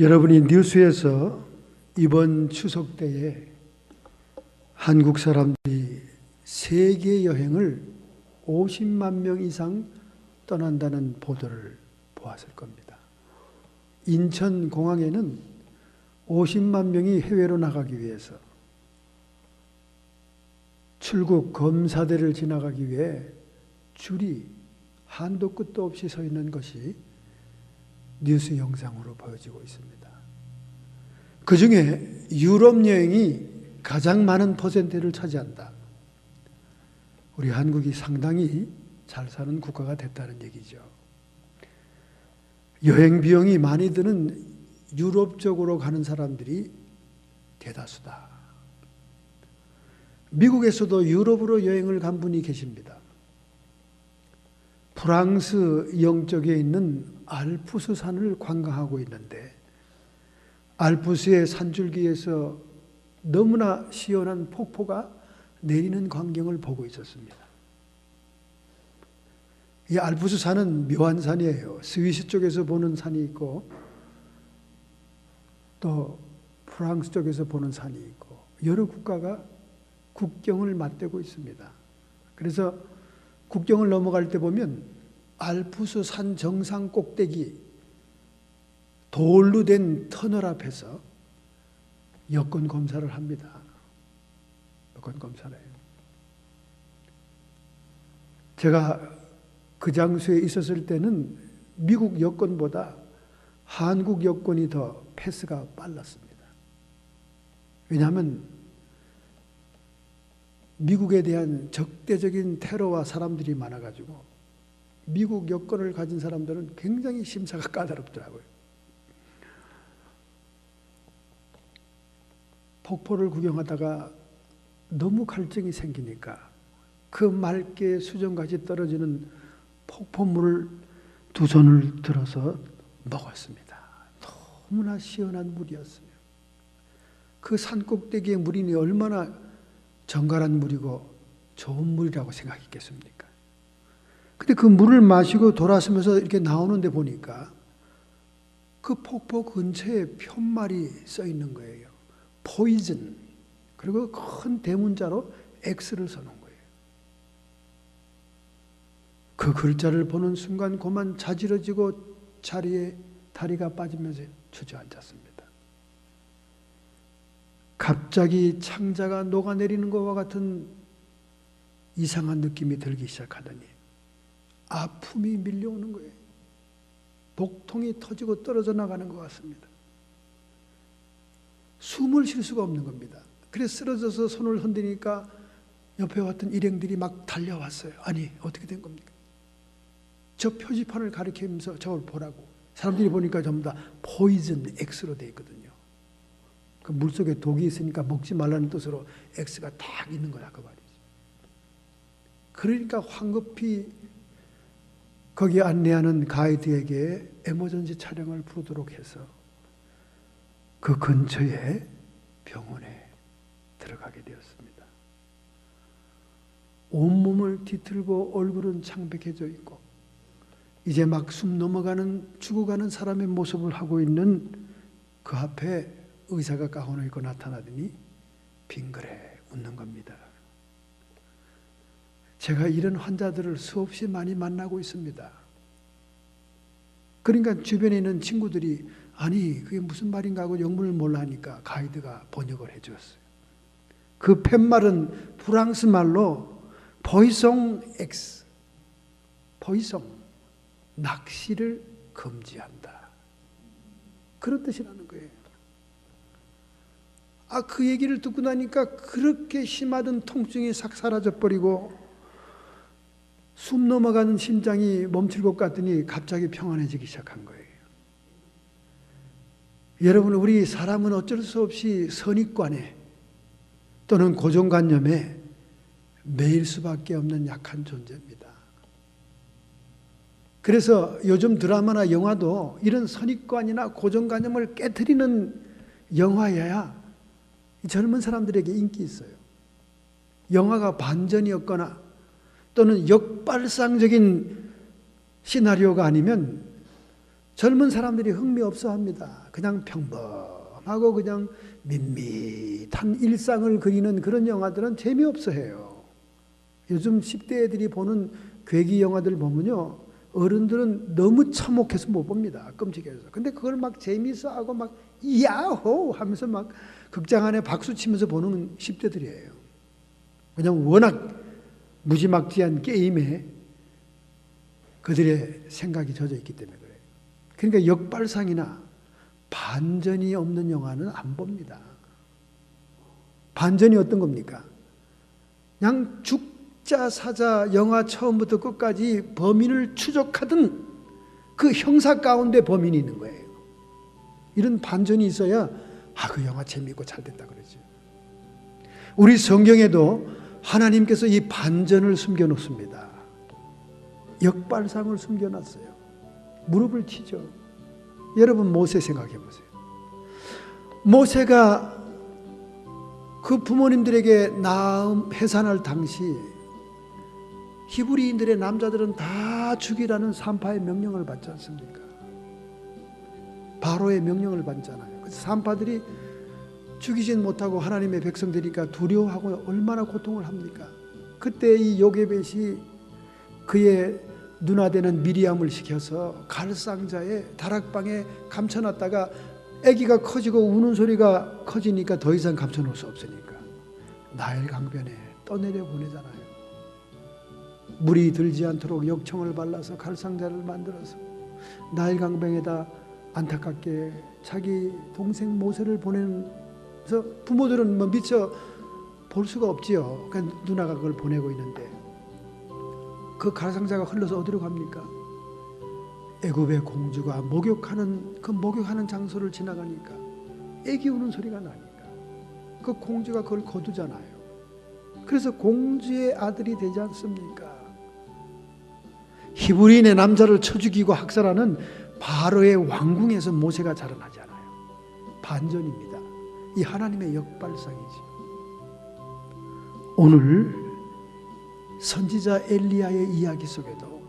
여러분이 뉴스에서 이번 추석 때에 한국 사람들이 세계 여행을 50만 명 이상 떠난다는 보도를 보았을 겁니다. 인천공항에는 50만 명이 해외로 나가기 위해서 출국 검사대를 지나가기 위해 줄이 한도 끝도 없이 서 있는 것이 뉴스 영상으로 보여지고 있습니다. 그 중에 유럽 여행이 가장 많은 퍼센트를 차지한다. 우리 한국이 상당히 잘 사는 국가가 됐다는 얘기죠. 여행 비용이 많이 드는 유럽 쪽으로 가는 사람들이 대다수다. 미국에서도 유럽으로 여행을 간 분이 계십니다. 프랑스 영쪽에 있는 알프스 산을 관광하고 있는데 알프스의 산줄기에서 너무나 시원한 폭포가 내리는 광경을 보고 있었습니다. 이 알프스 산은 묘한 산이에요. 스위스 쪽에서 보는 산이 있고 또 프랑스 쪽에서 보는 산이 있고 여러 국가가 국경을 맞대고 있습니다. 그래서 국경을 넘어갈 때 보면 알프스 산 정상 꼭대기 돌로 된 터널 앞에서 여권 검사를 합니다. 여권 검사를 해요. 제가 그 장소에 있었을 때는 미국 여권보다 한국 여권이 더 패스가 빨랐습니다. 왜냐하면 미국에 대한 적대적인 테러와 사람들이 많아가지고 미국 여권을 가진 사람들은 굉장히 심사가 까다롭더라고요. 폭포를 구경하다가 너무 갈증이 생기니까 그 맑게 수정같이 떨어지는 폭포물을 두 손을 들어서 먹었습니다. 너무나 시원한 물이었어요. 그 산꼭대기의 물이 얼마나 정갈한 물이고 좋은 물이라고 생각했겠습니까? 근데 그 물을 마시고 돌아서면서 이렇게 나오는데 보니까 그 폭포 근처에 편말이 써 있는 거예요. 포이즌. 그리고 큰 대문자로 X를 써놓은 거예요. 그 글자를 보는 순간 그만 자지러지고 자리에 다리가 빠지면서 주저앉았습니다. 갑자기 창자가 녹아내리는 것과 같은 이상한 느낌이 들기 시작하더니 아픔이 밀려오는 거예요. 복통이 터지고 떨어져 나가는 것 같습니다. 숨을 쉴 수가 없는 겁니다. 그래서 쓰러져서 손을 흔드니까 옆에 왔던 일행들이 막 달려왔어요. 아니 어떻게 된 겁니까? 저 표지판을 가리키면서 저걸 보라고. 사람들이 보니까 전부 다 포이즌 X로 되어 있거든요. 그 물속에 독이 있으니까 먹지 말라는 뜻으로 X가 딱 있는 거야 그 말이죠. 그러니까 황급히 거기 안내하는 가이드에게 에머전시 차량을 부르도록 해서 그 근처에 병원에 들어가게 되었습니다. 온몸을 뒤틀고 얼굴은 창백해져 있고 이제 막 숨 넘어가는 죽어가는 사람의 모습을 하고 있는 그 앞에 의사가 가운을 입고 나타나더니 빙그레 웃는 겁니다. 제가 이런 환자들을 수없이 많이 만나고 있습니다. 그러니까 주변에 있는 친구들이 아니 그게 무슨 말인가 하고 영문을 몰라 하니까 가이드가 번역을 해 주었어요. 그 팻말은 프랑스 말로 포이송 X, 포이송, 낚시를 금지한다. 그런 뜻이라는 거예요. 그 얘기를 듣고 나니까 그렇게 심하던 통증이 싹 사라져버리고 숨 넘어가는 심장이 멈출 것 같더니 갑자기 평안해지기 시작한 거예요. 여러분, 우리 사람은 어쩔 수 없이 선입관에 또는 고정관념에 매일 수밖에 없는 약한 존재입니다. 그래서 요즘 드라마나 영화도 이런 선입관이나 고정관념을 깨트리는 영화여야 젊은 사람들에게 인기 있어요. 영화가 반전이었거나 또는 역발상적인 시나리오가 아니면 젊은 사람들이 흥미 없어 합니다. 그냥 평범하고 그냥 밋밋한 일상을 그리는 그런 영화들은 재미없어 해요. 요즘 10대 애들이 보는 괴기 영화들 보면요, 어른들은 너무 참혹해서 못 봅니다. 끔찍해서. 근데 그걸 막 재미있어 하고 막 야호 하면서 막 극장 안에 박수 치면서 보는 10대들이에요. 왜냐하면 워낙 무지막지한 게임에 그들의 생각이 젖어 있기 때문에 그래요. 그러니까 역발상이나 반전이 없는 영화는 안 봅니다. 반전이 어떤 겁니까? 그냥 죽자 사자 영화 처음부터 끝까지 범인을 추적하던 그 형사 가운데 범인이 있는 거예요. 이런 반전이 있어야 그 영화 재미있고 잘 됐다 그러죠. 우리 성경에도 하나님께서 이 반전을 숨겨놓습니다. 역발상을 숨겨놨어요. 무릎을 치죠. 여러분 모세 생각해 보세요. 모세가 그 부모님들에게 낳음 해산할 당시 히브리인들의 남자들은 다 죽이라는 산파의 명령을 받지 않습니까? 바로의 명령을 받잖아요. 그래서 산파들이 죽이진 못하고 하나님의 백성들이니까 두려워하고 얼마나 고통을 합니까? 그때 이 요게벳이 그의 누나 되는 미리암을 시켜서 갈상자에 다락방에 감춰놨다가 아기가 커지고 우는 소리가 커지니까 더 이상 감춰놓을 수 없으니까 나일 강변에 떠내려 보내잖아요. 물이 들지 않도록 역청을 발라서 갈상자를 만들어서 나일 강변에다 안타깝게 자기 동생 모세를 보내면서 부모들은 뭐 미처 볼 수가 없지요. 그러니까 누나가 그걸 보내고 있는데 그 갈상자가 흘러서 어디로 갑니까? 애굽의 공주가 목욕하는 장소를 지나가니까 애기 우는 소리가 나니까 그 공주가 그걸 거두잖아요. 그래서 공주의 아들이 되지 않습니까? 히브리인의 남자를 쳐 죽이고 학살하는 바로의 왕궁에서 모세가 자라나잖아요. 반전입니다. 이 하나님의 역발상이지. 오늘 선지자 엘리야의 이야기 속에도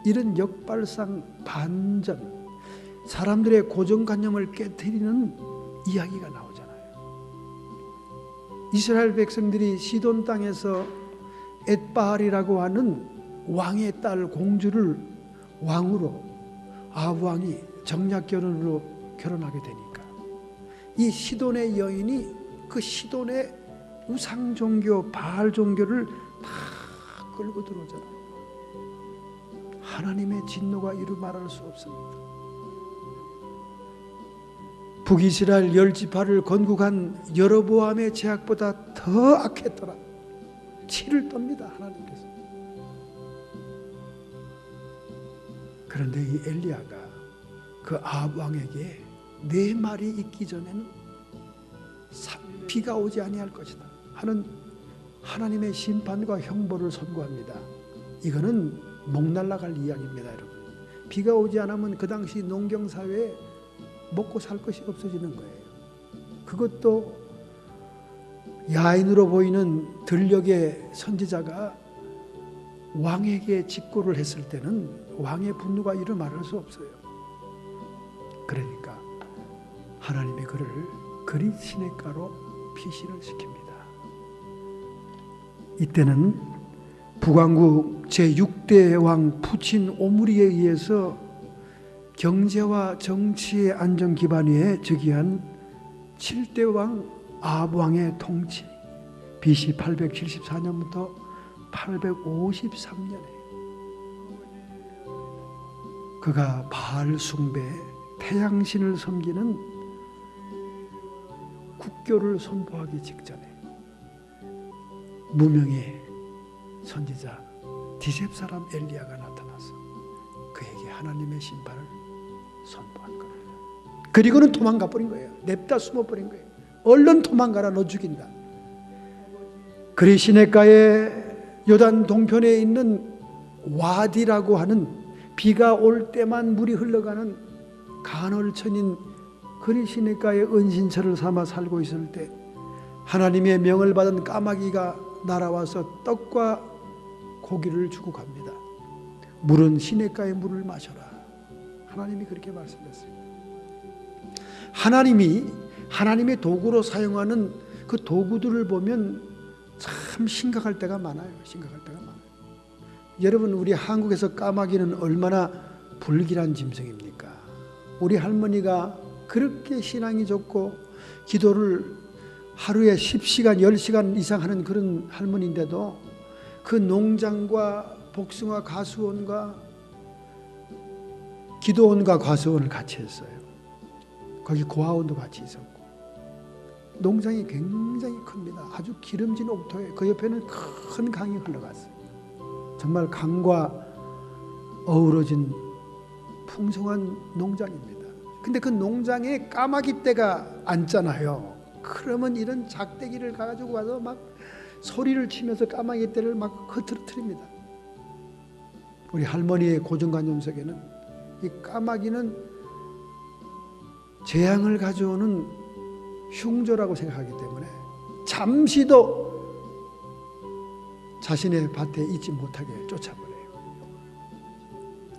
이런 역발상 반전, 사람들의 고정관념을 깨트리는 이야기가 나오잖아요. 이스라엘 백성들이 시돈 땅에서 엣바알이라고 하는 왕의 딸 공주를 왕으로 아합 왕이 정략 결혼으로 결혼하게 되니까 이 시돈의 여인이 그 시돈의 우상 종교, 바알 종교를 다 끌고 들어오잖아요. 하나님의 진노가 이루 말할 수 없습니다. 북이스라엘 10지파를 건국한 여로보암의 죄악보다 더 악했더라. 치를 떱니다, 하나님께서. 그런데 이 엘리야가 그 아합 왕에게 내 말이 있기 전에는 비가 오지 아니할 것이다 하는 하나님의 심판과 형벌을 선고합니다. 이거는 목 날라갈 이야기입니다, 여러분. 비가 오지 않으면 그 당시 농경사회에 먹고 살 것이 없어지는 거예요. 그것도 야인으로 보이는 들녘의 선지자가 왕에게 직고를 했을 때는 왕의 분노가 이루 말할 수 없어요. 그러니까 하나님이 그를 그릿 시냇가로 피신을 시킵니다. 이때는 북왕국 제6대 왕 푸친 오므리에 의해서 경제와 정치의 안정 기반 위에 즉위한 7대 왕 아합 왕의 통치, BC 874년부터 853년에 그가 바알 숭배, 태양신을 섬기는 국교를 선포하기 직전에 무명의 선지자 디셉 사람 엘리야가 나타나서 그에게 하나님의 심판을 선포한 겁니다. 그리고는 도망가 버린 거예요. 냅다 숨어 버린 거예요. 얼른 도망가라, 너 죽인다. 그리 시냇가에 요단 동편에 있는 와디라고 하는 비가 올 때만 물이 흘러가는 간헐천인 그리 시냇가에 은신처를 삼아 살고 있을 때 하나님의 명을 받은 까마귀가 날아와서 떡과 고기를 주고 갑니다. 물은 시냇가의 물을 마셔라. 하나님이 그렇게 말씀했습니다. 하나님이 하나님의 도구로 사용하는 그 도구들을 보면 참 심각할 때가 많아요. 여러분, 우리 한국에서 까마귀는 얼마나 불길한 짐승입니까? 우리 할머니가 그렇게 신앙이 좋고 기도를 하루에 10시간, 10시간 이상 하는 그런 할머니인데도 그 농장과 복숭아 가수원과 기도원과 과수원을 같이 했어요. 거기 고아원도 같이 있었고, 농장이 굉장히 큽니다. 아주 기름진 옥토에 그 옆에는 큰 강이 흘러갔어요. 정말 강과 어우러진 풍성한 농장입니다. 근데 그 농장에 까마귀 떼가 앉잖아요. 그러면 이런 작대기를 가지고 와서 막 소리를 치면서 까마귀 떼를 막 흐트러뜨립니다. 우리 할머니의 고정관념 속에는 이 까마귀는 재앙을 가져오는 흉조라고 생각하기 때문에 잠시도 자신의 밭에 있지 못하게 쫓아버려요.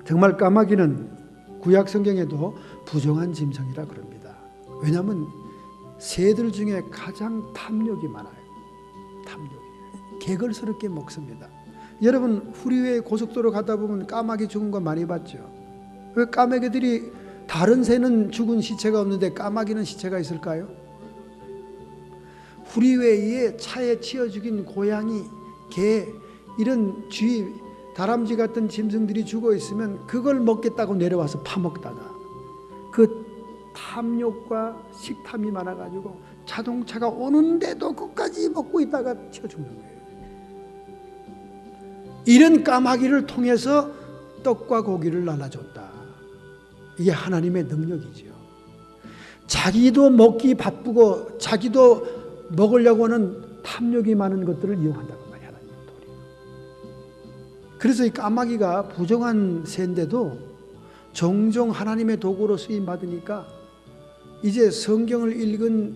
정말 까마귀는 구약 성경에도 부정한 짐승이라 그럽니다. 왜냐하면 새들 중에 가장 탐욕이 많아요. 개걸스럽게 먹습니다. 여러분, 후리회 고속도로 가다 보면 까마귀 죽은 거 많이 봤죠? 왜 까마귀들이, 다른 새는 죽은 시체가 없는데 까마귀는 시체가 있을까요? 후리웨이에 차에 치여 죽인 고양이, 개, 이런 쥐, 다람쥐 같은 짐승들이 죽어 있으면 그걸 먹겠다고 내려와서 파먹다가 그 탐욕과 식탐이 많아가지고 자동차가 오는데도 끝까지 먹고 있다가 치여 죽는 거예요. 이런 까마귀를 통해서 떡과 고기를 날라줬다. 이게 하나님의 능력이죠. 자기도 먹기 바쁘고 자기도 먹으려고 하는 탐욕이 많은 것들을 이용한다고 말이야, 하나님의 도리. 그래서 이 까마귀가 부정한 새인데도 종종 하나님의 도구로 쓰임 받으니까 이제 성경을 읽은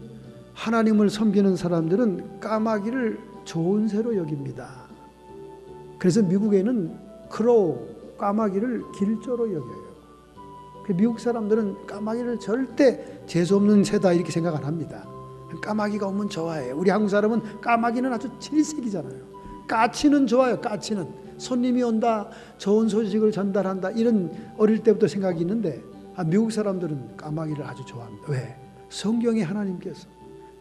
하나님을 섬기는 사람들은 까마귀를 좋은 새로 여깁니다. 그래서 미국에는 크로우, 까마귀를 길조로 여겨요. 미국 사람들은 까마귀를 절대 재수없는 새다 이렇게 생각 안 합니다. 까마귀가 오면 좋아해요. 우리 한국 사람은 까마귀는 아주 질색이잖아요. 까치는 좋아요. 까치는 손님이 온다, 좋은 소식을 전달한다, 이런 어릴 때부터 생각이 있는데 미국 사람들은 까마귀를 아주 좋아합니다. 왜? 성경에 하나님께서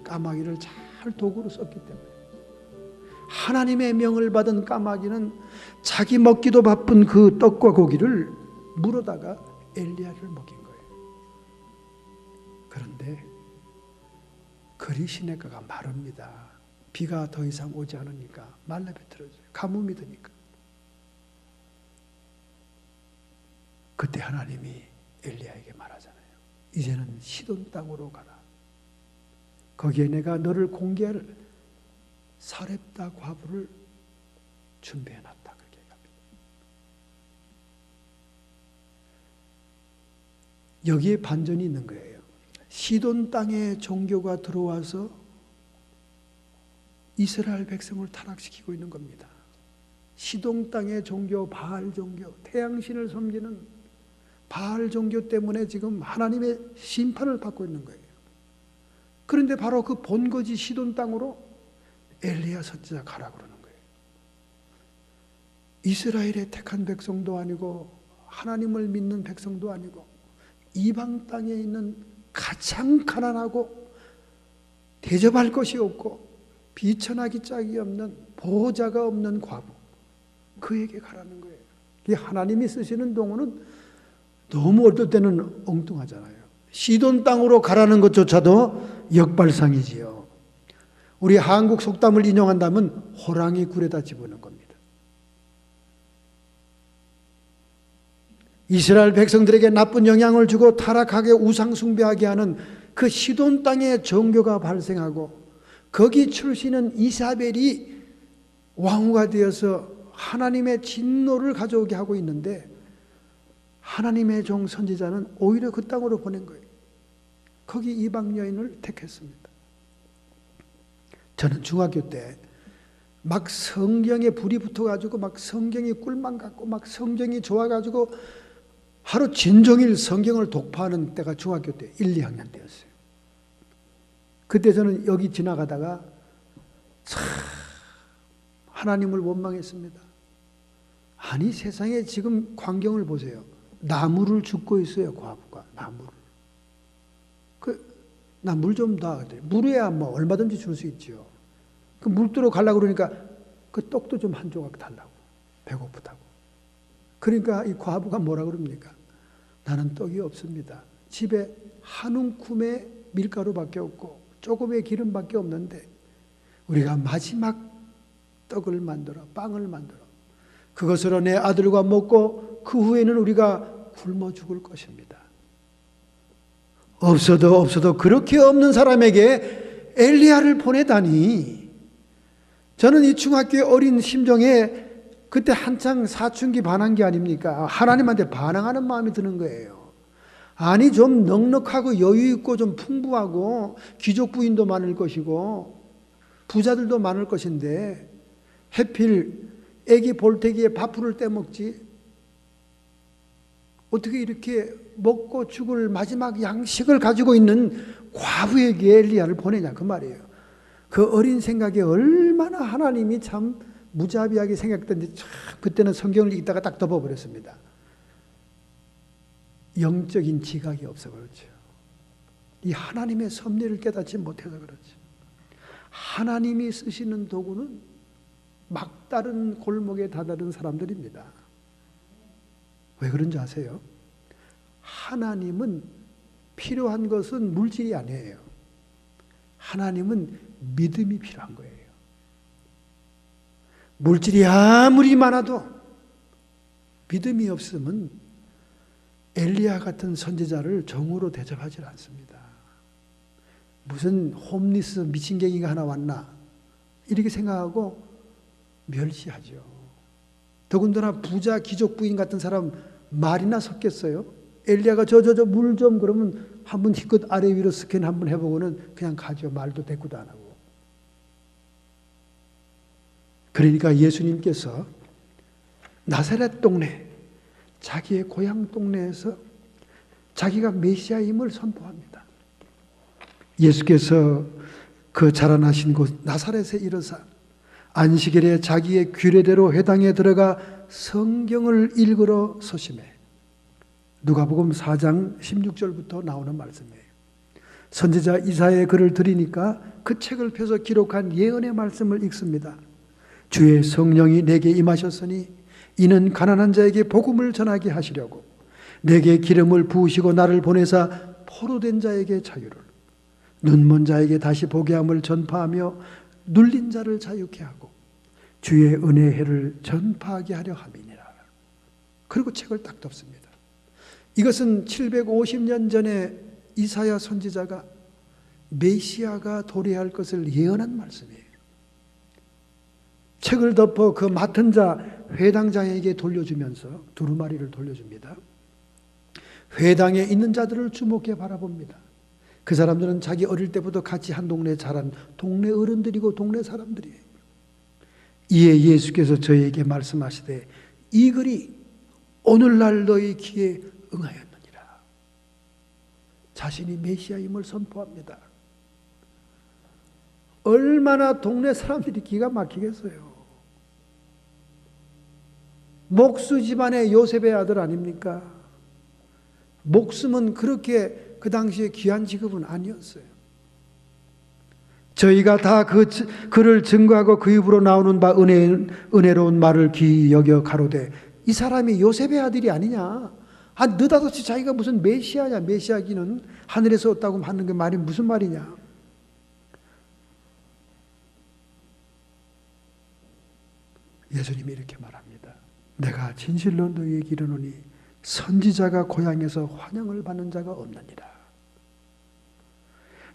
까마귀를 잘 도구로 썼기 때문에. 하나님의 명을 받은 까마귀는 자기 먹기도 바쁜 그 떡과 고기를 물어다가 엘리야를 먹인 거예요. 그런데 거리 시냇가가 마릅니다. 비가 더 이상 오지 않으니까 말라 비틀어져요. 가뭄이 드니까. 그때 하나님이 엘리야에게 말하잖아요. 이제는 시돈 땅으로 가라. 거기에 내가 너를 공개할 사렙다 과부를 준비해놨다. 그렇게 얘기합니다. 여기에 반전이 있는 거예요. 시돈 땅에 종교가 들어와서 이스라엘 백성을 타락시키고 있는 겁니다. 시돈 땅의 종교, 바알 종교, 태양신을 섬기는 바알 종교 때문에 지금 하나님의 심판을 받고 있는 거예요. 그런데 바로 그 본거지 시돈 땅으로 엘리야 선지자 가라 그러는 거예요. 이스라엘의 택한 백성도 아니고 하나님을 믿는 백성도 아니고 이방 땅에 있는 가장 가난하고 대접할 것이 없고 비천하기 짝이 없는 보호자가 없는 과부, 그에게 가라는 거예요. 이 하나님이 쓰시는 동어는 너무 어떨 때는 엉뚱하잖아요. 시돈 땅으로 가라는 것조차도 역발상이지요. 우리 한국 속담을 인용한다면 호랑이 굴에다 집어넣는 겁니다. 이스라엘 백성들에게 나쁜 영향을 주고 타락하게 우상 숭배하게 하는 그 시돈 땅에 종교가 발생하고 거기 출신은 이사벨이 왕후가 되어서 하나님의 진노를 가져오게 하고 있는데 하나님의 종 선지자는 오히려 그 땅으로 보낸 거예요. 거기 이방 여인을 택했습니다. 저는 중학교 때 막 성경에 불이 붙어가지고 막 성경이 꿀만 같고 막 성경이 좋아가지고 하루 진종일 성경을 독파하는 때가 중학교 때 1, 2학년 때였어요. 그때 저는 여기 지나가다가 참 하나님을 원망했습니다. 아니 세상에 지금 광경을 보세요. 나무를 줍고 있어요. 과부가 나무를. 나 물 좀 다. 물에야 뭐 얼마든지 줄 수 있죠. 그 물 뜨러 가려고 그러니까 그 떡도 좀 한 조각 달라고. 배고프다고. 그러니까 이 과부가 뭐라 그럽니까? 나는 떡이 없습니다. 집에 한 움큼의 밀가루밖에 없고 조금의 기름밖에 없는데 우리가 마지막 떡을 만들어 빵을 만들어 그것으로 내 아들과 먹고 그 후에는 우리가 굶어 죽을 것입니다. 없어도 그렇게 없는 사람에게 엘리야를 보내다니. 저는 이 중학교의 어린 심정에 그때 한창 사춘기 반항기 아닙니까? 하나님한테 반항하는 마음이 드는 거예요. 아니 좀 넉넉하고 여유 있고 좀 풍부하고 귀족 부인도 많을 것이고 부자들도 많을 것인데 해필 애기 볼태기에 밥풀을 떼먹지 어떻게 이렇게 먹고 죽을 마지막 양식을 가지고 있는 과부에게 엘리야를 보내냐 그 말이에요. 그 어린 생각에 얼마나 하나님이 참 무자비하게 생각했던지 참 그때는 성경을 읽다가 딱 덮어버렸습니다. 영적인 지각이 없어 그렇죠. 이 하나님의 섭리를 깨닫지 못해서 그렇죠. 하나님이 쓰시는 도구는 막다른 골목에 다다른 사람들입니다. 왜 그런지 아세요? 하나님은 필요한 것은 물질이 아니에요. 하나님은 믿음이 필요한 거예요. 물질이 아무리 많아도 믿음이 없으면 엘리야 같은 선지자를 정으로 대접하지 않습니다. 무슨 홈리스 미친개기가 하나 왔나 이렇게 생각하고 멸시하죠. 더군다나 부자 귀족 부인 같은 사람 말이나 섞겠어요? 엘리야가 저 물 좀 그러면 한번 힘껏 아래 위로 스캔 한번 해보고는 그냥 가죠. 말도 대꾸도 안 하고. 그러니까 예수님께서 나사렛 동네 자기의 고향 동네에서 자기가 메시아임을 선포합니다. 예수께서 그 자라나신 곳 나사렛에 이르사 안식일에 자기의 규례대로 회당에 들어가 성경을 읽으러 서심해. 누가복음 4장 16절부터 나오는 말씀이에요. 선지자 이사야의 글을 들으니까 그 책을 펴서 기록한 예언의 말씀을 읽습니다. 주의 성령이 내게 임하셨으니 이는 가난한 자에게 복음을 전하게 하시려고 내게 기름을 부으시고 나를 보내사 포로된 자에게 자유를 눈먼 자에게 다시 보게 함을 전파하며 눌린 자를 자유케 하고 주의 은혜의 해를 전파하게 하려 함이니라. 그리고 책을 딱 덮습니다. 이것은 750년 전에 이사야 선지자가 메시아가 도래할 것을 예언한 말씀이에요. 책을 덮어 그 맡은 자 회당장에게 돌려주면서 두루마리를 돌려줍니다. 회당에 있는 자들을 주목해 바라봅니다. 그 사람들은 자기 어릴 때부터 같이 한 동네에 자란 동네 어른들이고 동네 사람들이에요. 이에 예수께서 저에게 말씀하시되 이 글이 오늘날 너희 귀에 응하였느니라. 자신이 메시아임을 선포합니다. 얼마나 동네 사람들이 기가 막히겠어요. 목수 집안의 요셉의 아들 아닙니까? 목숨은 그렇게 그 당시에 귀한 직업은 아니었어요. 저희가 다 그를 증거하고 그 입으로 나오는 바 은혜로운 말을 귀히 여겨 가로되 이 사람이 요셉의 아들이 아니냐? 느닷없이 자기가 무슨 메시아냐? 메시아기는 하늘에서 왔다고 하는 게 말이 무슨 말이냐? 예수님이 이렇게 말합니다. 내가 진실로 너희에게 이르노니 선지자가 고향에서 환영을 받는 자가 없느니라.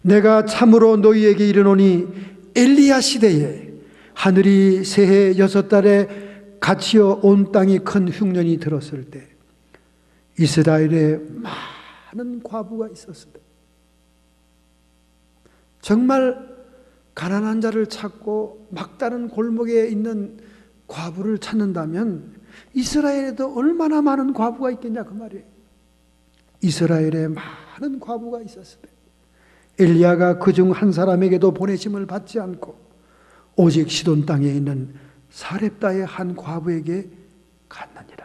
내가 참으로 너희에게 이르노니 엘리야 시대에 하늘이 새해 6달에 갇히어 온 땅이 큰 흉년이 들었을 때 이스라엘에 많은 과부가 있었습니다. 정말 가난한 자를 찾고 막다른 골목에 있는 과부를 찾는다면 이스라엘에도 얼마나 많은 과부가 있겠냐 그 말이에요. 이스라엘에 많은 과부가 있었으되 엘리야가 그중 한 사람에게도 보내심을 받지 않고 오직 시돈 땅에 있는 사렙다의 한 과부에게 갔느니라.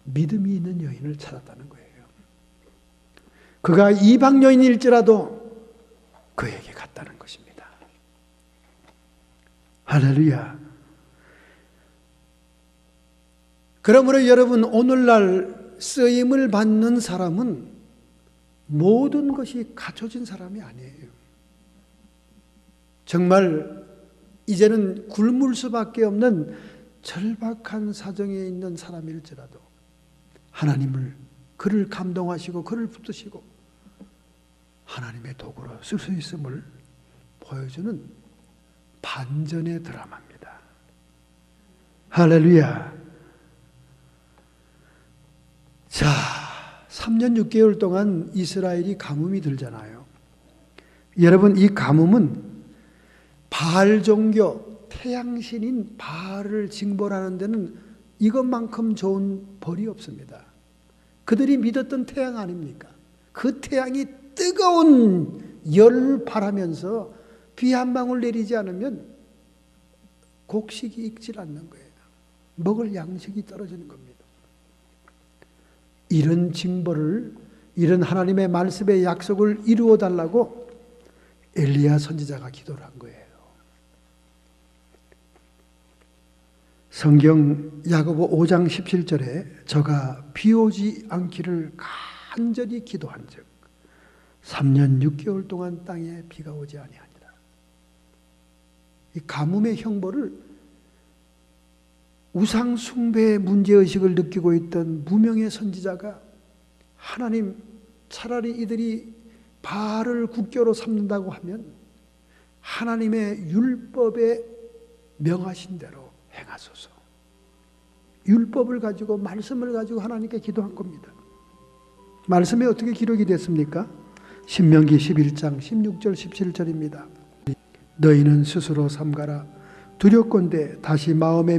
믿음이 있는 여인을 찾았다는 거예요. 그가 이방 여인일지라도 그에게 갔다는 것입니다. 할렐루야. 그러므로 여러분, 오늘날 쓰임을 받는 사람은 모든 것이 갖춰진 사람이 아니에요. 정말 이제는 굶을 수밖에 없는 절박한 사정에 있는 사람일지라도 하나님을, 그를 감동하시고 그를 붙드시고 하나님의 도구로 쓸 수 있음을 보여주는 반전의 드라마입니다. 할렐루야. 자, 3년 6개월 동안 이스라엘이 가뭄이 들잖아요. 여러분, 이 가뭄은 바알 종교, 태양신인 바알을 징벌하는 데는 이것만큼 좋은 벌이 없습니다. 그들이 믿었던 태양 아닙니까? 그 태양이 뜨거운 열을 발하면서 비 한 방울 내리지 않으면 곡식이 익질 않는 거예요. 먹을 양식이 떨어지는 겁니다. 이런 징벌을, 이런 하나님의 말씀의 약속을 이루어 달라고 엘리야 선지자가 기도를 한 거예요. 성경 야고보 5장 17절에 저가 비 오지 않기를 간절히 기도한즉 3년 6개월 동안 땅에 비가 오지 아니하니라. 이 가뭄의 형벌을 우상 숭배의 문제의식을 느끼고 있던 무명의 선지자가 하나님, 차라리 이들이 바알을 국교로 삼는다고 하면 하나님의 율법에 명하신 대로 행하소서. 율법을 가지고, 말씀을 가지고 하나님께 기도한 겁니다. 말씀에 어떻게 기록이 됐습니까? 신명기 11장 16절 17절입니다. 너희는 스스로 삼가라. 두렵건대 마음에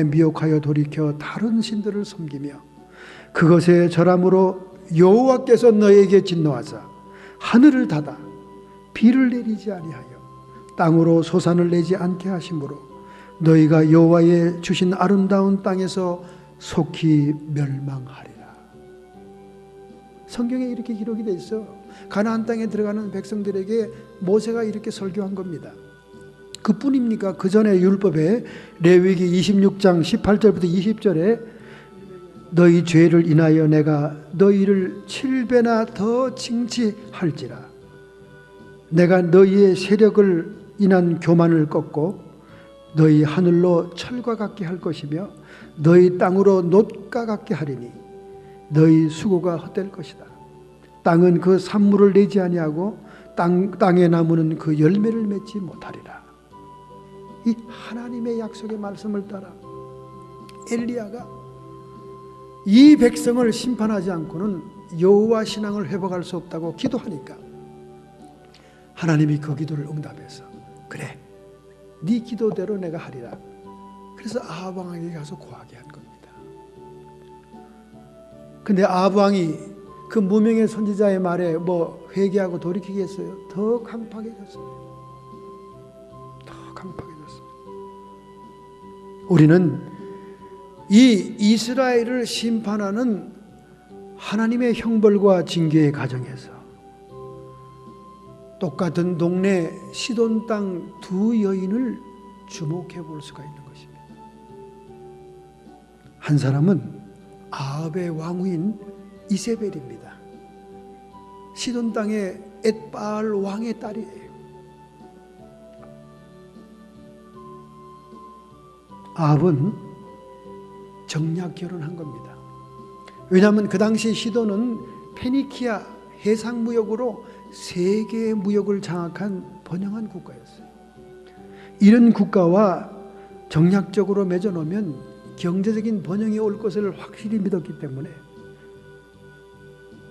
미혹하여 돌이켜 다른 신들을 섬기며 그것에 절함으로 여호와께서 너희에게 진노하사 하늘을 닫아 비를 내리지 아니하여 땅으로 소산을 내지 않게 하심으로 너희가 여호와의 주신 아름다운 땅에서 속히 멸망하리라. 성경에 이렇게 기록이 되어 있어. 가나안 땅에 들어가는 백성들에게 모세가 이렇게 설교한 겁니다. 그뿐입니까? 그 전에 율법에 레위기 26장 18절부터 20절에 너희 죄를 인하여 내가 너희를 7배나 더 징치할지라. 내가 너희의 세력을 인한 교만을 꺾고 너희 하늘로 철과 같게 할 것이며 너희 땅으로 놋과 같게 하리니 너희 수고가 헛될 것이다. 땅은 그 산물을 내지 아니하고 땅의 나무는 그 열매를 맺지 못하리라. 이 하나님의 약속의 말씀을 따라 엘리야가 이 백성을 심판하지 않고는 여호와 신앙을 회복할 수 없다고 기도하니까 하나님이 그 기도를 응답해서 그래, 네 기도대로 내가 하리라. 그래서 아합 왕에게 가서 고하게 한 겁니다. 근데 아합 왕이 그 무명의 선지자의 말에 회개하고 돌이키겠어요? 더 강팍해졌어요. 더 강팍해졌어요. 우리는 이 이스라엘을 심판하는 하나님의 형벌과 징계의 과정에서 똑같은 동네 시돈 땅 두 여인을 주목해 볼 수가 있는 것입니다. 한 사람은 아합의 왕후인 이세벨입니다. 시돈 땅의 엣바알 왕의 딸이에요. 아합은 정략 결혼한 겁니다. 왜냐하면 그 당시 시돈은 페니키아 해상무역으로 세계의 무역을 장악한 번영한 국가였어요. 이런 국가와 정략적으로 맺어놓으면 경제적인 번영이 올 것을 확실히 믿었기 때문에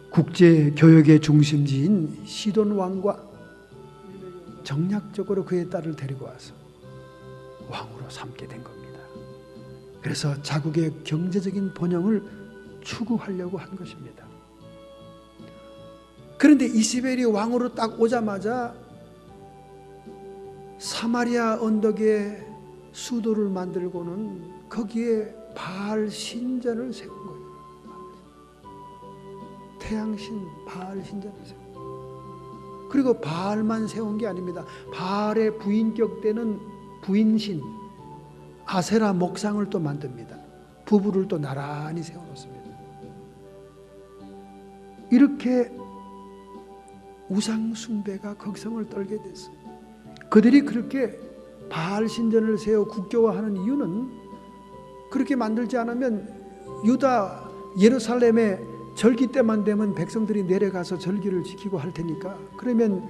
국제 교역의 중심지인 시돈 왕과 정략적으로 그의 딸을 데리고 와서 왕으로 삼게 된 겁니다. 그래서 자국의 경제적인 번영을 추구하려고 한 것입니다. 그런데 이세벨이 왕으로 딱 오자마자 사마리아 언덕에 수도를 만들고는 거기에 바알 신전을 세운 거예요. 태양신 바알 신전을 세운 거예요. 그리고 바알만 세운 게 아닙니다. 바알의 부인격 되는 부인신 아세라 목상을 또 만듭니다. 부부를 또 나란히 세워놓습니다. 이렇게 우상 숭배가 극성을 떨게 됐어요. 그들이 그렇게 바알 신전을 세워 국교화하는 이유는 그렇게 만들지 않으면 유다 예루살렘에 절기 때만 되면 백성들이 내려가서 절기를 지키고 할 테니까, 그러면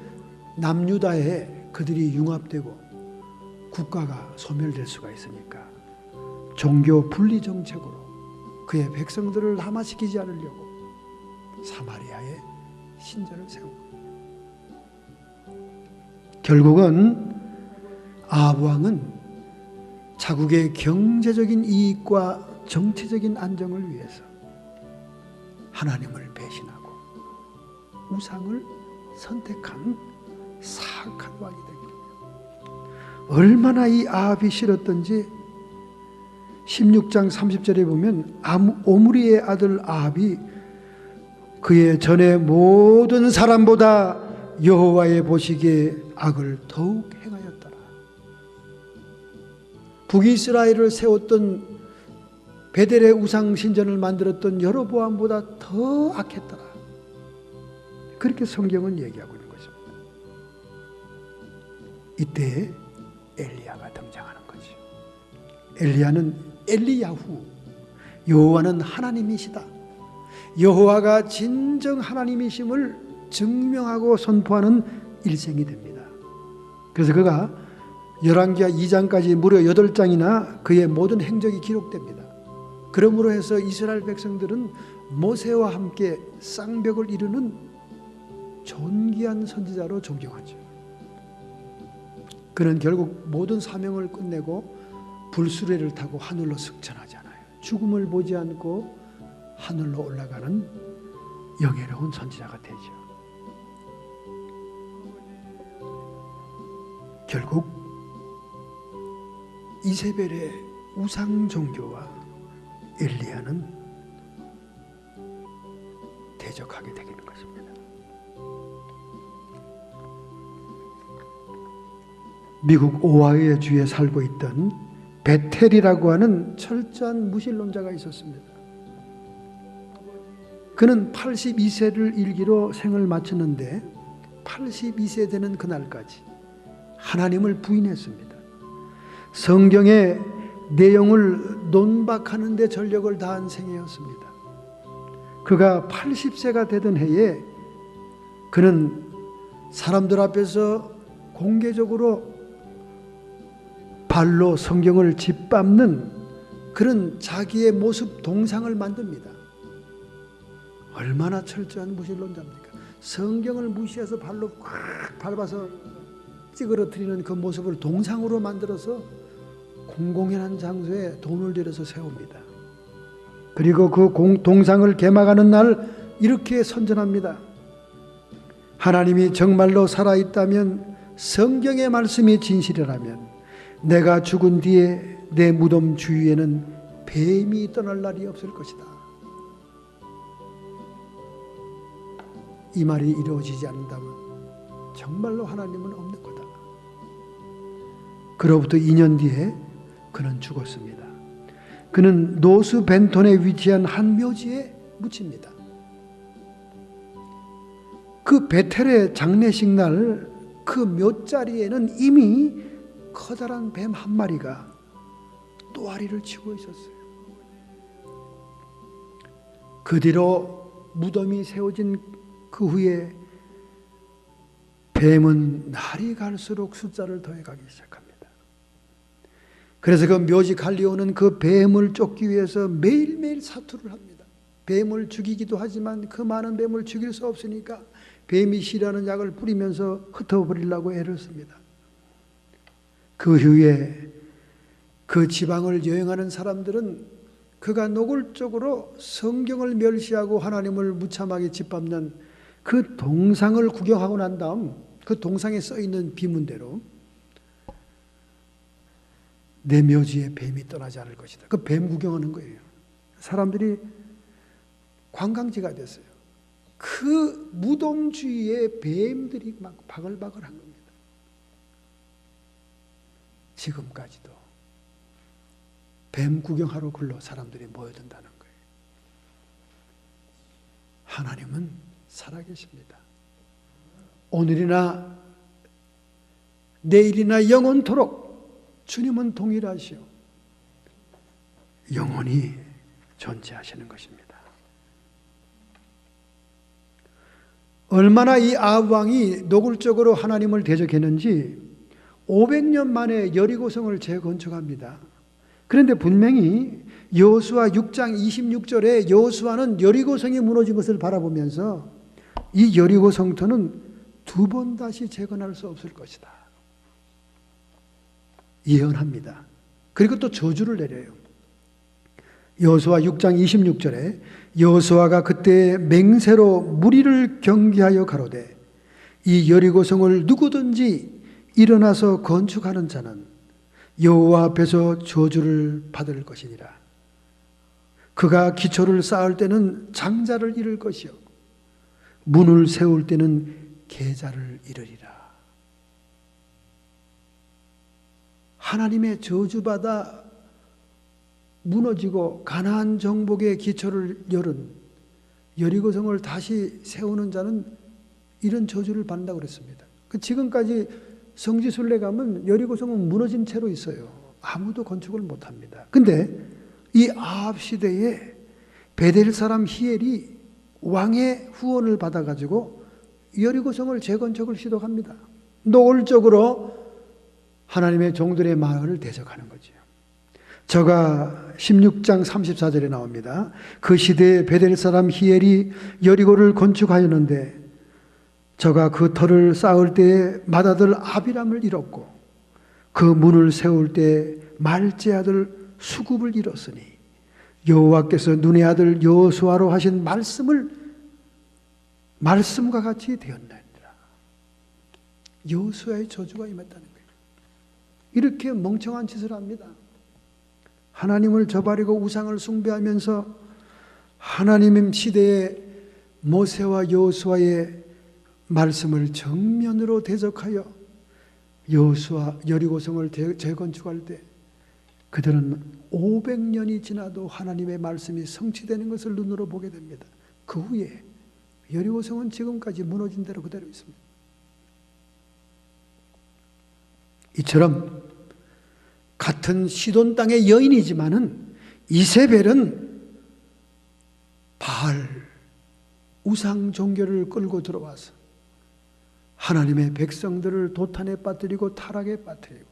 남유다에 그들이 융합되고 국가가 소멸될 수가 있으니까 종교 분리 정책으로 그의 백성들을 함화시키지 않으려고 사마리아에 신전을 세운 거예요. 결국은 아합 왕은 자국의 경제적인 이익과 정치적인 안정을 위해서 하나님을 배신하고 우상을 선택한 사악한 왕이 되게 됩니다. 얼마나 이 아합이 싫었던지 16장 30절에 보면 오므리의 아들 아합이 그의 전에 모든 사람보다 여호와의 보시기에 악을 더욱 행하였더라. 북이스라엘을 세웠던 베델의 우상 신전을 만들었던 여로보암보다 더 악했더라. 그렇게 성경은 얘기하고 있는 것입니다. 이때 엘리야가 등장하는 거지. 엘리야는 엘리야후, 여호와는 하나님이시다, 여호와가 진정 하나님이심을 증명하고 선포하는 일생이 됩니다. 그래서 그가 열왕기하 2장까지 무려 8장이나 그의 모든 행적이 기록됩니다. 그러므로 해서 이스라엘 백성들은 모세와 함께 쌍벽을 이루는 존귀한 선지자로 존경하죠. 그는 결국 모든 사명을 끝내고 불수레를 타고 하늘로 승천하잖아요. 죽음을 보지 않고 하늘로 올라가는 영예로운 선지자가 되죠. 결국 이세벨의 우상 종교와 엘리야는 대적하게 되는 것입니다. 미국 오하이오 주에 살고 있던 베텔이라고 하는 철저한 무신론자가 있었습니다. 그는 82세를 일기로 생을 마쳤는데 82세 되는 그날까지 하나님을 부인했습니다. 성경의 내용을 논박하는 데 전력을 다한 생애였습니다. 그가 80세가 되던 해에 그는 사람들 앞에서 공개적으로 발로 성경을 짓밟는 그런 자기의 모습 동상을 만듭니다. 얼마나 철저한 무신론자입니까? 성경을 무시해서 발로 꽉 밟아서 찌그러뜨리는 그 모습을 동상으로 만들어서 공공연한 장소에 돈을 들여서 세웁니다. 그리고 그 동상을 개막하는 날 이렇게 선전합니다. 하나님이 정말로 살아있다면, 성경의 말씀이 진실이라면 내가 죽은 뒤에 내 무덤 주위에는 뱀이 떠날 날이 없을 것이다. 이 말이 이루어지지 않는다면 정말로 하나님은 없는 거다. 그로부터 2년 뒤에 그는 죽었습니다. 그는 노스 벤톤에 위치한 한 묘지에 묻힙니다. 그 베텔의 장례식 날 그 묘자리에는 이미 커다란 뱀 한 마리가 또아리를 치고 있었어요. 그 뒤로 무덤이 세워진 그 후에 뱀은 날이 갈수록 숫자를 더해가기 시작합니다. 그래서 그 묘지 관리원은 그 뱀을 쫓기 위해서 매일매일 사투를 합니다. 뱀을 죽이기도 하지만 그 많은 뱀을 죽일 수 없으니까 뱀이 싫어하는 약을 뿌리면서 흩어버리려고 애를 씁니다. 그 후에 그 지방을 여행하는 사람들은 그가 노골적으로 성경을 멸시하고 하나님을 무참하게 짓밟는 그 동상을 구경하고 난 다음 그 동상에 써 있는 비문대로 내 묘지에 뱀이 떠나지 않을 것이다. 그 뱀 구경하는 거예요. 사람들이 관광지가 됐어요. 그 무덤 주위에 뱀들이 막 바글바글한 겁니다. 지금까지도 뱀 구경하러 글로 사람들이 모여든다는 거예요. 하나님은 살아계십니다. 오늘이나 내일이나 영원토록 주님은 동일하시오. 영원히 존재하시는 것입니다. 얼마나 이 아합 왕이 노골적으로 하나님을 대적했는지 500년 만에 여리고성을 재건축합니다. 그런데 분명히 여호수아 6장 26절에 여호수아는 여리고성이 무너진 것을 바라보면서 이 여리고 성터는 두 번 다시 재건할 수 없을 것이다 예언합니다. 그리고 또 저주를 내려요. 여호수아 6장 26절에 여호수아가 그때 맹세로 무리를 경계하여 가로되 이 여리고성을 누구든지 일어나서 건축하는 자는 여호와 앞에서 저주를 받을 것이니라. 그가 기초를 쌓을 때는 장자를 잃을 것이요 문을 세울 때는 계자를 잃으리라. 하나님의 저주받아 무너지고 가나안 정복의 기초를 열은 여리고성을 다시 세우는 자는 이런 저주를 받는다고 그랬습니다. 지금까지 성지순례 가면 여리고성은 무너진 채로 있어요. 아무도 건축을 못합니다. 근데 이 아합 시대에 베델 사람 히엘이 왕의 후원을 받아가지고 여리고성을 재건축을 시도합니다. 노골적으로 하나님의 종들의 마을을 대적하는 거죠. 저가 16장 34절에 나옵니다. 그 시대에 베델 사람 히엘이 여리고를 건축하였는데 저가 그 터를 쌓을 때에 맏아들 아비람을 잃었고 그 문을 세울 때 말제 아들 수굽을 잃었으니 여호와께서 눈의 아들 여호수아로 하신 말씀과 같이 되었나이다. 여호수아의 저주가 임했다는 거예요. 이렇게 멍청한 짓을 합니다. 하나님을 저버리고 우상을 숭배하면서 하나님 시대에 모세와 여호수아의 말씀을 정면으로 대적하여 여호수아 여리고성을 재건축할 때 그들은 500년이 지나도 하나님의 말씀이 성취되는 것을 눈으로 보게 됩니다. 그 후에 여리고성은 지금까지 무너진 대로 그대로 있습니다. 이처럼 같은 시돈 땅의 여인이지만은 이세벨은 바알 우상 종교를 끌고 들어와서 하나님의 백성들을 도탄에 빠뜨리고 타락에 빠뜨리고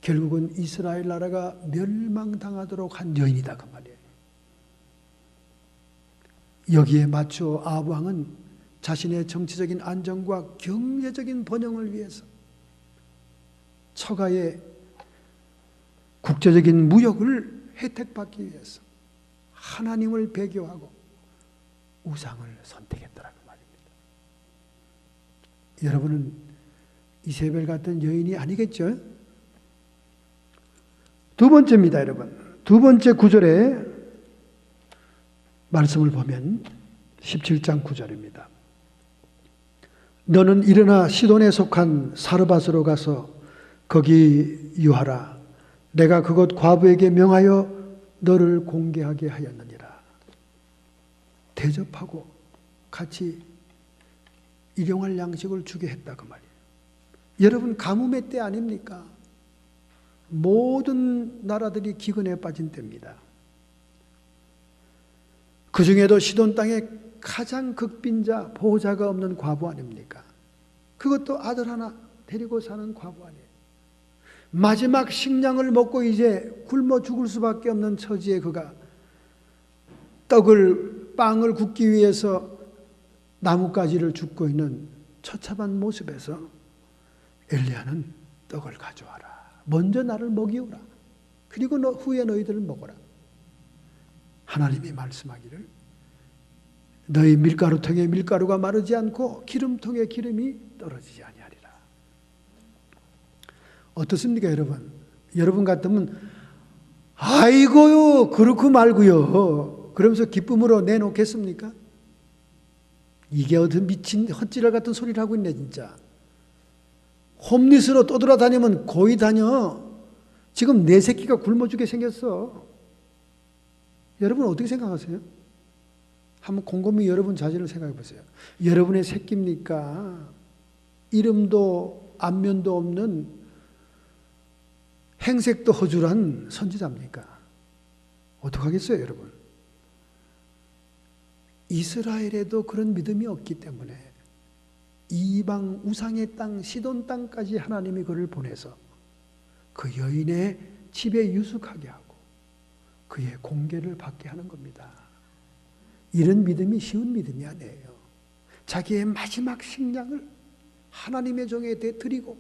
결국은 이스라엘 나라가 멸망당하도록 한 여인이다 그 말이에요. 여기에 맞춰 아합 왕은 자신의 정치적인 안정과 경제적인 번영을 위해서 처가의 국제적인 무역을 혜택받기 위해서 하나님을 배교하고 우상을 선택했다라는 말입니다. 여러분은 이세벨 같은 여인이 아니겠죠? 두 번째입니다, 여러분. 두 번째 구절에 말씀을 보면 17장 9절입니다. 너는 일어나 시돈에 속한 사르밧으로 가서 거기 유하라. 내가 그곳 과부에게 명하여 너를 공개하게 하였느니라. 대접하고 같이 일용할 양식을 주게 했다 그 말이에요. 여러분 가뭄의 때 아닙니까? 모든 나라들이 기근에 빠진 때입니다. 그 중에도 시돈 땅에 가장 극빈자, 보호자가 없는 과부 아닙니까? 그것도 아들 하나 데리고 사는 과부 아니에요. 마지막 식량을 먹고 이제 굶어 죽을 수밖에 없는 처지에 그가 빵을 굽기 위해서 나뭇가지를 줍고 있는 처참한 모습에서 엘리야는 떡을 가져와라. 먼저 나를 먹이오라. 그리고 후에 너희들을 먹어라. 하나님이 말씀하기를 너희 밀가루통에 밀가루가 마르지 않고 기름통에 기름이 떨어지지 아니하리라. 어떻습니까, 여러분? 여러분 같으면 아이고요, 그렇고 말고요, 그러면서 기쁨으로 내놓겠습니까? 이게 어떤 미친 헛지랄 같은 소리를 하고 있네 진짜. 홈리스로 떠돌아다니면 고이 다녀. 지금 내 새끼가 굶어 죽게 생겼어. 여러분 어떻게 생각하세요? 한번 곰곰이 여러분 자신을 생각해 보세요. 여러분의 새끼입니까? 이름도 안면도 없는 행색도 허술한 선지자입니까? 어떡하겠어요, 여러분? 이스라엘에도 그런 믿음이 없기 때문에 이방 우상의 땅 시돈 땅까지 하나님이 그를 보내서 그 여인의 집에 유숙하게 하고 그의 공개를 받게 하는 겁니다. 이런 믿음이 쉬운 믿음이 아니에요. 자기의 마지막 식량을 하나님의 종에 드리고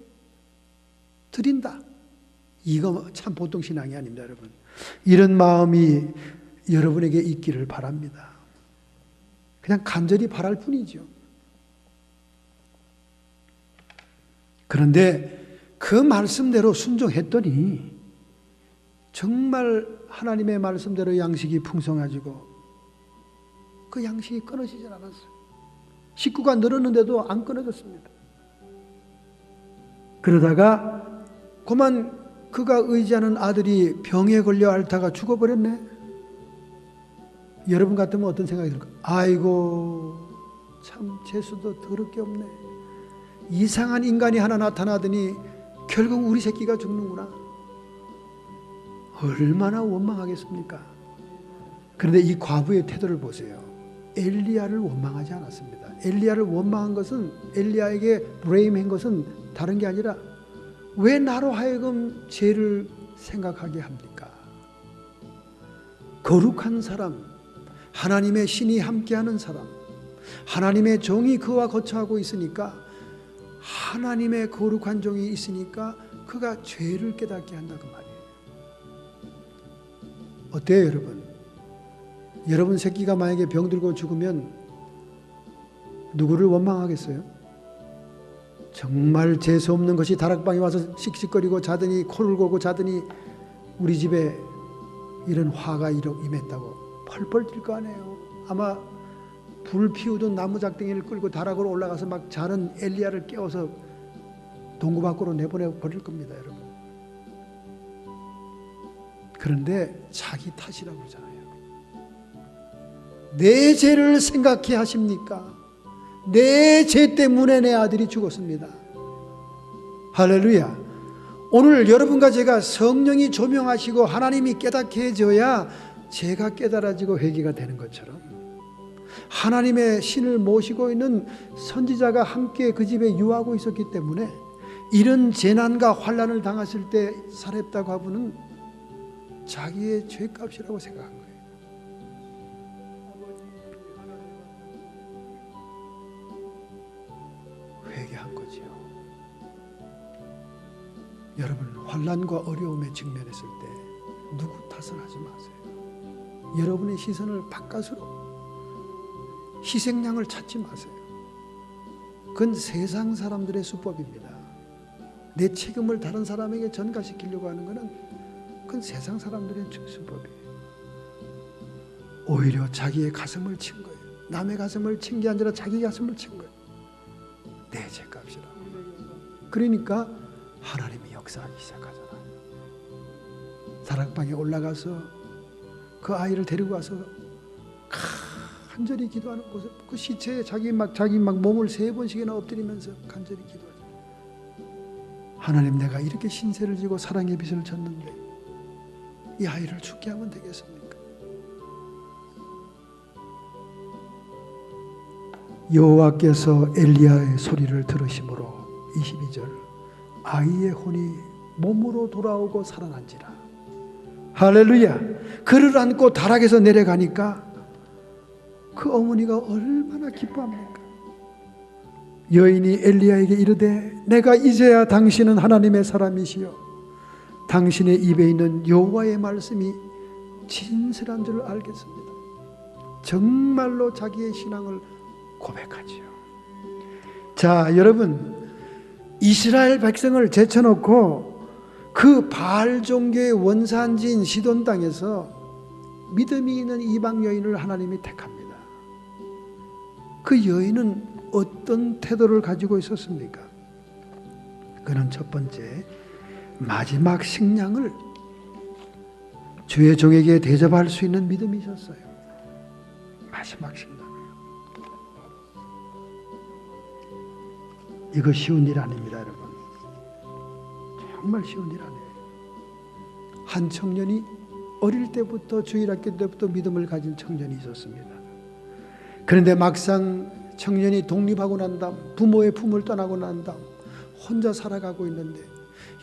드린다. 이거 참 보통 신앙이 아닙니다, 여러분. 이런 마음이 여러분에게 있기를 바랍니다. 그냥 간절히 바랄 뿐이죠. 그런데 그 말씀대로 순종했더니 정말 하나님의 말씀대로 양식이 풍성해지고 그 양식이 끊어지질 않았어요. 식구가 늘었는데도 안 끊어졌습니다. 그러다가 그만 그가 의지하는 아들이 병에 걸려 앓다가 죽어버렸네. 여러분 같으면 어떤 생각이 들까? 아이고 참 재수도 더럽게 없네. 이상한 인간이 하나 나타나더니 결국 우리 새끼가 죽는구나. 얼마나 원망하겠습니까? 그런데 이 과부의 태도를 보세요. 엘리야를 원망하지 않았습니다. 엘리야를 원망한 것은, 엘리야에게 브레임한 것은 다른 게 아니라 왜 나로 하여금 죄를 생각하게 합니까? 거룩한 사람, 하나님의 신이 함께하는 사람, 하나님의 종이 그와 거처하고 있으니까, 하나님의 거룩한 종이 있으니까 그가 죄를 깨닫게 한다 그 말이에요. 어때요, 여러분? 여러분 새끼가 만약에 병들고 죽으면 누구를 원망하겠어요? 정말 재수 없는 것이 다락방에 와서 씩씩거리고 자더니 코를 고고 자더니 우리 집에 이런 화가 임했다고 펄펄 뛸 거 아니에요. 아마 불 피우던 나무 작댕이를 끌고 다락으로 올라가서 막 자는 엘리야를 깨워서 동구 밖으로 내보내 버릴 겁니다, 여러분. 그런데 자기 탓이라고 그러잖아요. 내 죄를 생각해 하십니까? 내 죄 때문에 내 아들이 죽었습니다. 할렐루야. 오늘 여러분과 제가 성령이 조명하시고 하나님이 깨닫게 해줘야 죄가 깨달아지고 회개가 되는 것처럼, 하나님의 신을 모시고 있는 선지자가 함께 그 집에 유하고 있었기 때문에 이런 재난과 환난을 당했을 때 사렙다 과부는 자기의 죄값이라고 생각한 거예요. 회개한 거지요. 여러분, 환난과 어려움에 직면했을 때 누구 탓을 하지 마세요. 여러분의 시선을 바깥으로, 희생양을 찾지 마세요. 그건 세상 사람들의 수법입니다. 내 책임을 다른 사람에게 전가시키려고 하는 것은 그건 세상 사람들의 수법이에요. 오히려 자기의 가슴을 친 거예요. 남의 가슴을 친 게 아니라 자기 가슴을 친 거예요. 내 죄값이라고. 그러니까 하나님이 역사하기 시작하잖아요. 다락방에 올라가서 그 아이를 데리고 와서 간절히 기도하는 모습, 그 시체에 자기 막 몸을 3번씩이나 엎드리면서 간절히 기도하죠. 하나님, 내가 이렇게 신세를 지고 사랑의 빚을 졌는데 이 아이를 죽게 하면 되겠습니까? 여호와께서 엘리야의 소리를 들으심으로 22절, 아이의 혼이 몸으로 돌아오고 살아난지라. 할렐루야. 그를 안고 다락에서 내려가니까 그 어머니가 얼마나 기뻐합니까? 여인이 엘리야에게 이르되, 내가 이제야 당신은 하나님의 사람이시요 당신의 입에 있는 여호와의 말씀이 진실한 줄 알겠습니다. 정말로 자기의 신앙을 고백하지요. 자, 여러분, 이스라엘 백성을 제쳐놓고 그 바알 종교의 원산지인 시돈 땅에서 믿음이 있는 이방 여인을 하나님이 택합니다. 그 여인은 어떤 태도를 가지고 있었습니까? 그는 첫 번째, 마지막 식량을 주의 종에게 대접할 수 있는 믿음이 있었어요. 마지막 식량을. 이거 쉬운 일 아닙니다, 여러분. 정말 쉬운 일 아니에요. 한 청년이 어릴 때부터, 주일학교 때부터 믿음을 가진 청년이 있었습니다. 그런데 막상 청년이 독립하고 난 다음, 부모의 품을 떠나고 난 다음 혼자 살아가고 있는데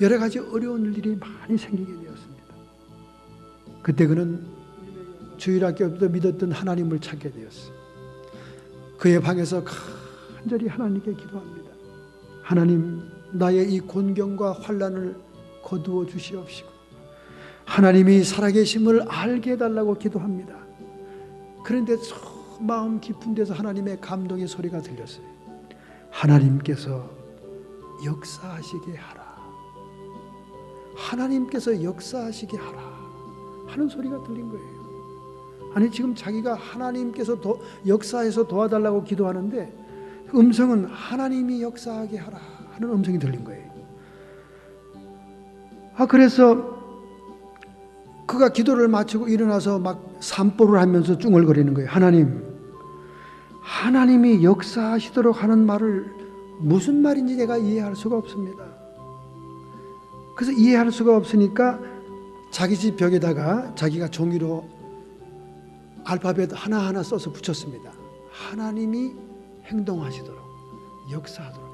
여러 가지 어려운 일들이 많이 생기게 되었습니다. 그때 그는 주일학교부터 믿었던 하나님을 찾게 되었어요. 그의 방에서 간절히 하나님께 기도합니다. 하나님, 나의 이 곤경과 환난을 거두어 주시옵시고 하나님이 살아계심을 알게 해달라고 기도합니다. 그런데 마음 깊은 데서 하나님의 감동의 소리가 들렸어요. 하나님께서 역사하시게 하라. 하나님께서 역사하시게 하라 하는 소리가 들린 거예요. 아니, 지금 자기가 하나님께서 역사해서 도와달라고 기도하는데 그 음성은 하나님이 역사하게 하라 하는 음성이 들린 거예요. 그래서 그가 기도를 마치고 일어나서 막 산보를 하면서 쭝얼거리는 거예요. 하나님이 역사하시도록 하는 말을 무슨 말인지 내가 이해할 수가 없습니다. 그래서 이해할 수가 없으니까 자기 집 벽에다가 자기가 종이로 알파벳 하나하나 써서 붙였습니다. 하나님이 행동하시도록, 역사하도록,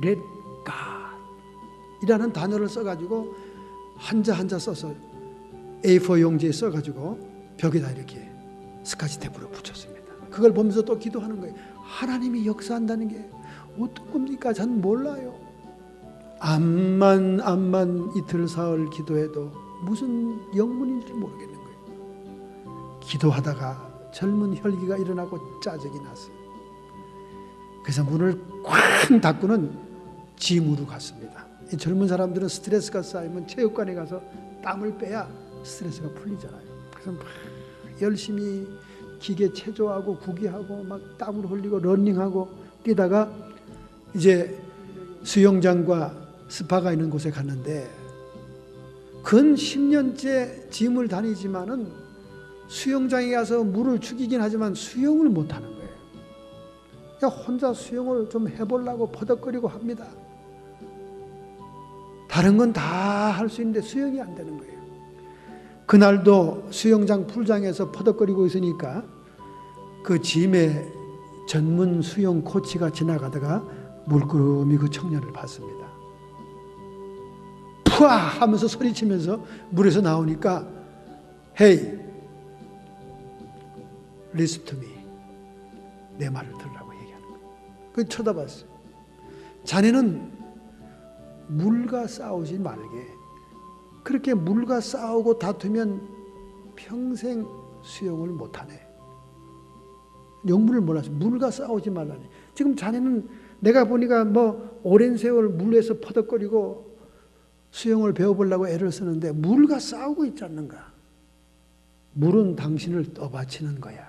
Let God 이라는 단어를 써가지고 한자 써서 A4 용지에 써가지고 벽에다 이렇게 스카치 테이프로 붙였습니다. 그걸 보면서 또 기도하는 거예요. 하나님이 역사한다는 게 어떤 겁니까? 전 몰라요. 암만 이틀 사흘 기도해도 무슨 영문인지 모르겠는 거예요. 기도하다가 젊은 혈기가 일어나고 짜증이 났어요. 그래서 문을 쾅 닫고는 짐으로 갔습니다. 이 젊은 사람들은 스트레스가 쌓이면 체육관에 가서 땀을 빼야 스트레스가 풀리잖아요. 그래서 막 열심히 기계 체조하고 구기하고 막 땀을 흘리고 러닝하고 뛰다가 이제 수영장과 스파가 있는 곳에 갔는데 근 10년째 짐을 다니지만은 수영장에 가서 물을 죽이긴 하지만 수영을 못하는 거예요. 그러니까 혼자 수영을 좀 해보려고 퍼덕거리고 합니다. 다른 건 다 할 수 있는데 수영이 안 되는 거예요. 그날도 수영장 풀장에서 퍼덕거리고 있으니까 그 짐의 전문 수영 코치가 지나가다가 물끄러미 그 청년을 봤습니다. 푸아 하면서 소리치면서 물에서 나오니까 Hey, listen to me. 내 말을 들으라고 얘기하는 거예요. 그 쳐다봤어요. 자네는 물과 싸우지 말게. 그렇게 물과 싸우고 다투면 평생 수영을 못하네. 영문을 몰라서 물과 싸우지 말라니. 지금 자네는 내가 보니까 뭐 오랜 세월 물에서 퍼덕거리고 수영을 배워보려고 애를 쓰는데 물과 싸우고 있지 않는가. 물은 당신을 떠받치는 거야.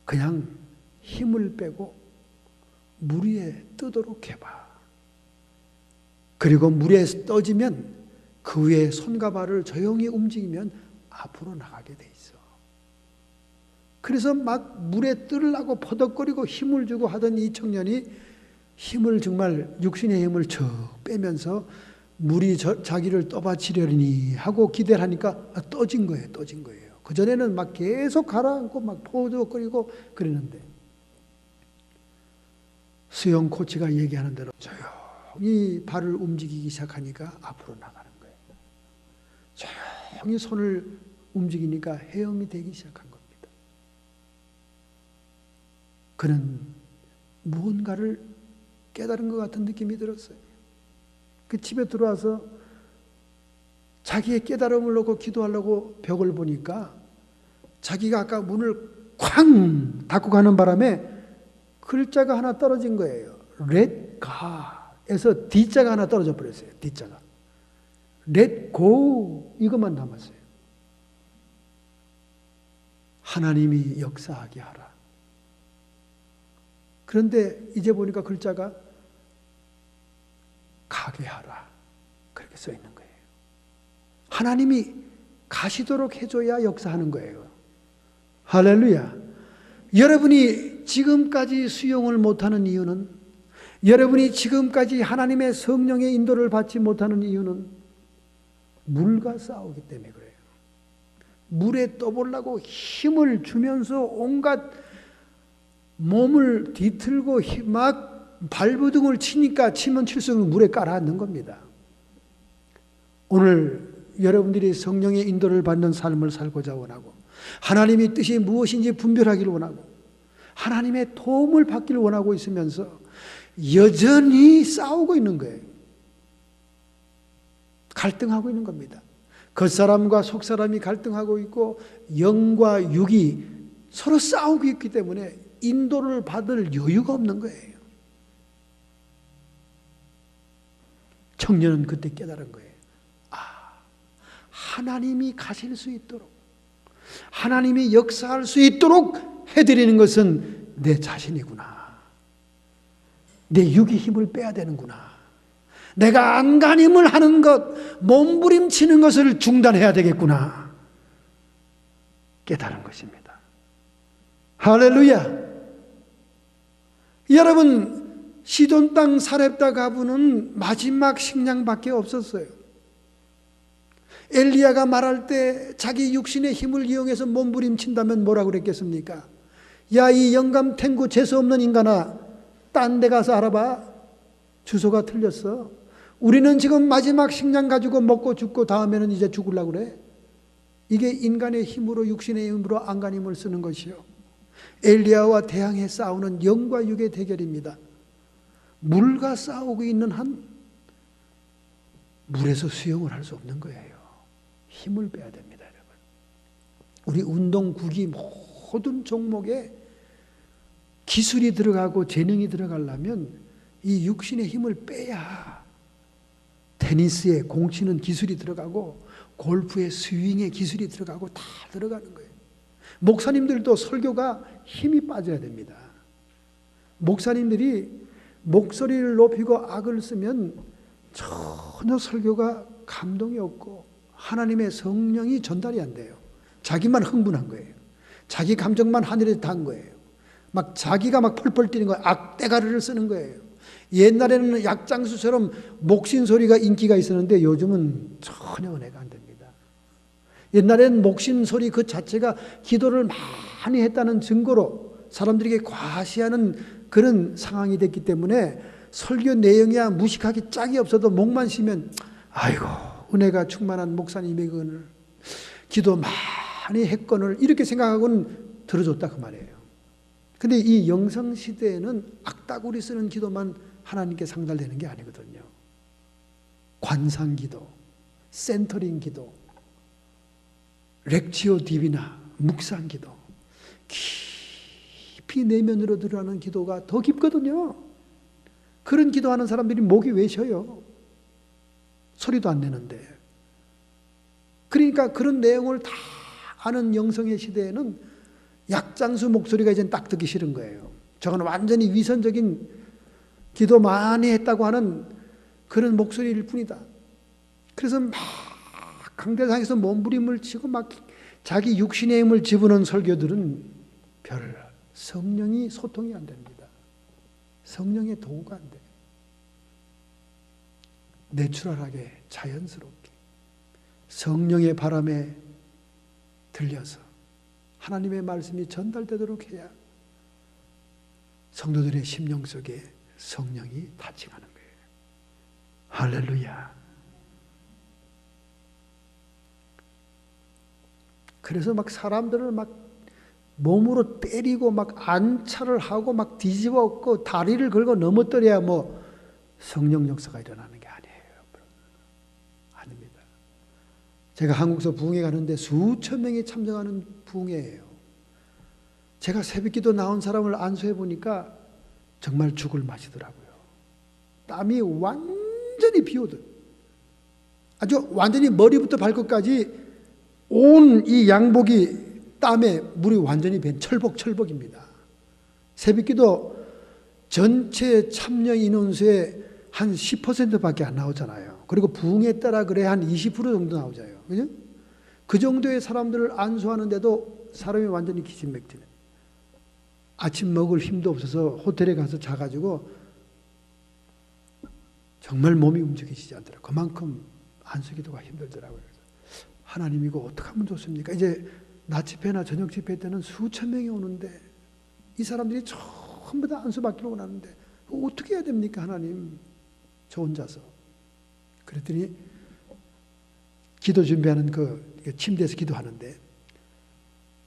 그냥 힘을 빼고 물 위에 뜨도록 해봐. 그리고 물에 떠지면 그 위에 손과 발을 조용히 움직이면 앞으로 나가게 돼 있어. 그래서 막 물에 뜨려고 퍼덕거리고 힘을 주고 하던 이 청년이 힘을 정말 육신의 힘을 쭉 빼면서 물이 자기를 떠받치려니 하고 기대를 하니까 떠진 거예요. 그전에는 막 계속 가라앉고 막 퍼덕거리고 그랬는데 수영 코치가 얘기하는 대로 조용히 발을 움직이기 시작하니까 앞으로 나가는 거예요. 조용히 손을 움직이니까 헤엄이 되기 시작한 겁니다. 그는 무언가를 깨달은 것 같은 느낌이 들었어요. 그 집에 들어와서 자기의 깨달음을 놓고 기도하려고 벽을 보니까 자기가 아까 문을 쾅 닫고 가는 바람에 글자가 하나 떨어진 거예요. Let God에서 D자가 하나 떨어져 버렸어요. D자가. Let go 이것만 남았어요. 하나님이 역사하게 하라. 그런데 이제 보니까 글자가 가게 하라. 그렇게 써 있는 거예요. 하나님이 가시도록 해줘야 역사하는 거예요. 할렐루야. 여러분이 지금까지 수용을 못하는 이유는, 여러분이 지금까지 하나님의 성령의 인도를 받지 못하는 이유는 물과 싸우기 때문에 그래요. 물에 떠보려고 힘을 주면서 온갖 몸을 뒤틀고 막 발버둥을 치니까 치면 칠수록 물에 깔아앉는 겁니다. 오늘 여러분들이 성령의 인도를 받는 삶을 살고자 원하고, 하나님의 뜻이 무엇인지 분별하기를 원하고, 하나님의 도움을 받기를 원하고 있으면서 여전히 싸우고 있는 거예요. 갈등하고 있는 겁니다. 겉사람과 속사람이 갈등하고 있고 영과 육이 서로 싸우고 있기 때문에 인도를 받을 여유가 없는 거예요. 청년은 그때 깨달은 거예요. 하나님이 가실 수 있도록, 하나님이 역사할 수 있도록 해드리는 것은 내 자신이구나. 내 육의 힘을 빼야 되는구나. 내가 안간힘을 하는 것, 몸부림치는 것을 중단해야 되겠구나. 깨달은 것입니다. 할렐루야. 여러분, 시돈 땅 사렙다 가부는 마지막 식량밖에 없었어요. 엘리야가 말할 때 자기 육신의 힘을 이용해서 몸부림친다면 뭐라고 그랬겠습니까? 야, 이 영감 탱구 재수없는 인간아, 딴 데 가서 알아봐. 주소가 틀렸어. 우리는 지금 마지막 식량 가지고 먹고 죽고 다음에는 이제 죽으려고 그래. 이게 인간의 힘으로, 육신의 힘으로 안간힘을 쓰는 것이요, 엘리야와 대항해 싸우는 영과 육의 대결입니다. 물과 싸우고 있는 한 물에서 수영을 할 수 없는 거예요. 힘을 빼야 됩니다, 여러분. 우리 운동국이 모든 종목에 기술이 들어가고 재능이 들어가려면 이 육신의 힘을 빼야, 테니스에 공 치는 기술이 들어가고 골프에 스윙의 기술이 들어가고 다 들어가는 거예요. 목사님들도 설교가 힘이 빠져야 됩니다. 목사님들이 목소리를 높이고 악을 쓰면 전혀 설교가 감동이 없고 하나님의 성령이 전달이 안 돼요. 자기만 흥분한 거예요. 자기 감정만 하늘에 닿은 거예요. 막 자기가 막 펄펄 뛰는 거예요. 악대가리를 쓰는 거예요. 옛날에는 약장수처럼 목신 소리가 인기가 있었는데 요즘은 전혀 은혜가 안 됩니다. 옛날에는 목신 소리 그 자체가 기도를 많이 했다는 증거로 사람들에게 과시하는 그런 상황이 됐기 때문에 설교 내용이야 무식하기 짝이 없어도 목만 쉬면 아이고 은혜가 충만한 목사님의 은을, 기도 많이 했건을 이렇게 생각하고는 들어줬다 그 말이에요. 근데 이 영성시대에는 악다구리 쓰는 기도만 하나님께 상달되는 게 아니거든요. 관상기도, 센터링 기도, 렉치오 디비나, 묵상기도, 깊이 내면으로 들어가는 기도가 더 깊거든요. 그런 기도하는 사람들이 목이 왜 쉬어요? 소리도 안 내는데. 그러니까 그런 내용을 다 아는 영성의 시대에는 약장수 목소리가 이제 딱 듣기 싫은 거예요. 저건 완전히 위선적인 기도 많이 했다고 하는 그런 목소리일 뿐이다. 그래서 막 강대상에서 몸부림을 치고 막 자기 육신의 힘을 집어넣은 설교들은 별 성령이 소통이 안 됩니다. 성령의 도구가 안 돼요. 내추럴하게 자연스럽게 성령의 바람에 들려서 하나님의 말씀이 전달되도록 해야 성도들의 심령 속에 성령이 타칭하는 거예요. 할렐루야. 그래서 막 사람들을 막 몸으로 때리고 막 안차를 하고 막 뒤집어 엎고 다리를 걸고 넘어뜨려야 뭐 성령 역사가 일어나는 게 아니에요. 아닙니다. 제가 한국서 부흥회 가는데 수천 명이 참석하는 부흥회예요. 제가 새벽기도 나온 사람을 안수해 보니까 정말 죽을 맛이더라고요. 땀이 완전히 비오듯, 아주 완전히 머리부터 발끝까지 온 이 양복이 땀에 물이 완전히 밴 철복입니다. 새벽기도 전체 참여 인원수의 한 10%밖에 안 나오잖아요. 그리고 부흥에 따라 그래야 한 20% 정도 나오잖아요. 그죠? 그 정도의 사람들을 안수하는데도 사람이 완전히 기진맥진해. 아침 먹을 힘도 없어서 호텔에 가서 자가지고 정말 몸이 움직이시지 않더라고요. 그만큼 안수기도가 힘들더라고요. 하나님 이거 어떻게 하면 좋습니까? 이제 낮 집회나 저녁 집회 때는 수천 명이 오는데 이 사람들이 전부 다 안수받기로 원하는데 어떻게 해야 됩니까? 하나님, 저 혼자서. 그랬더니 기도 준비하는 그 침대에서 기도하는데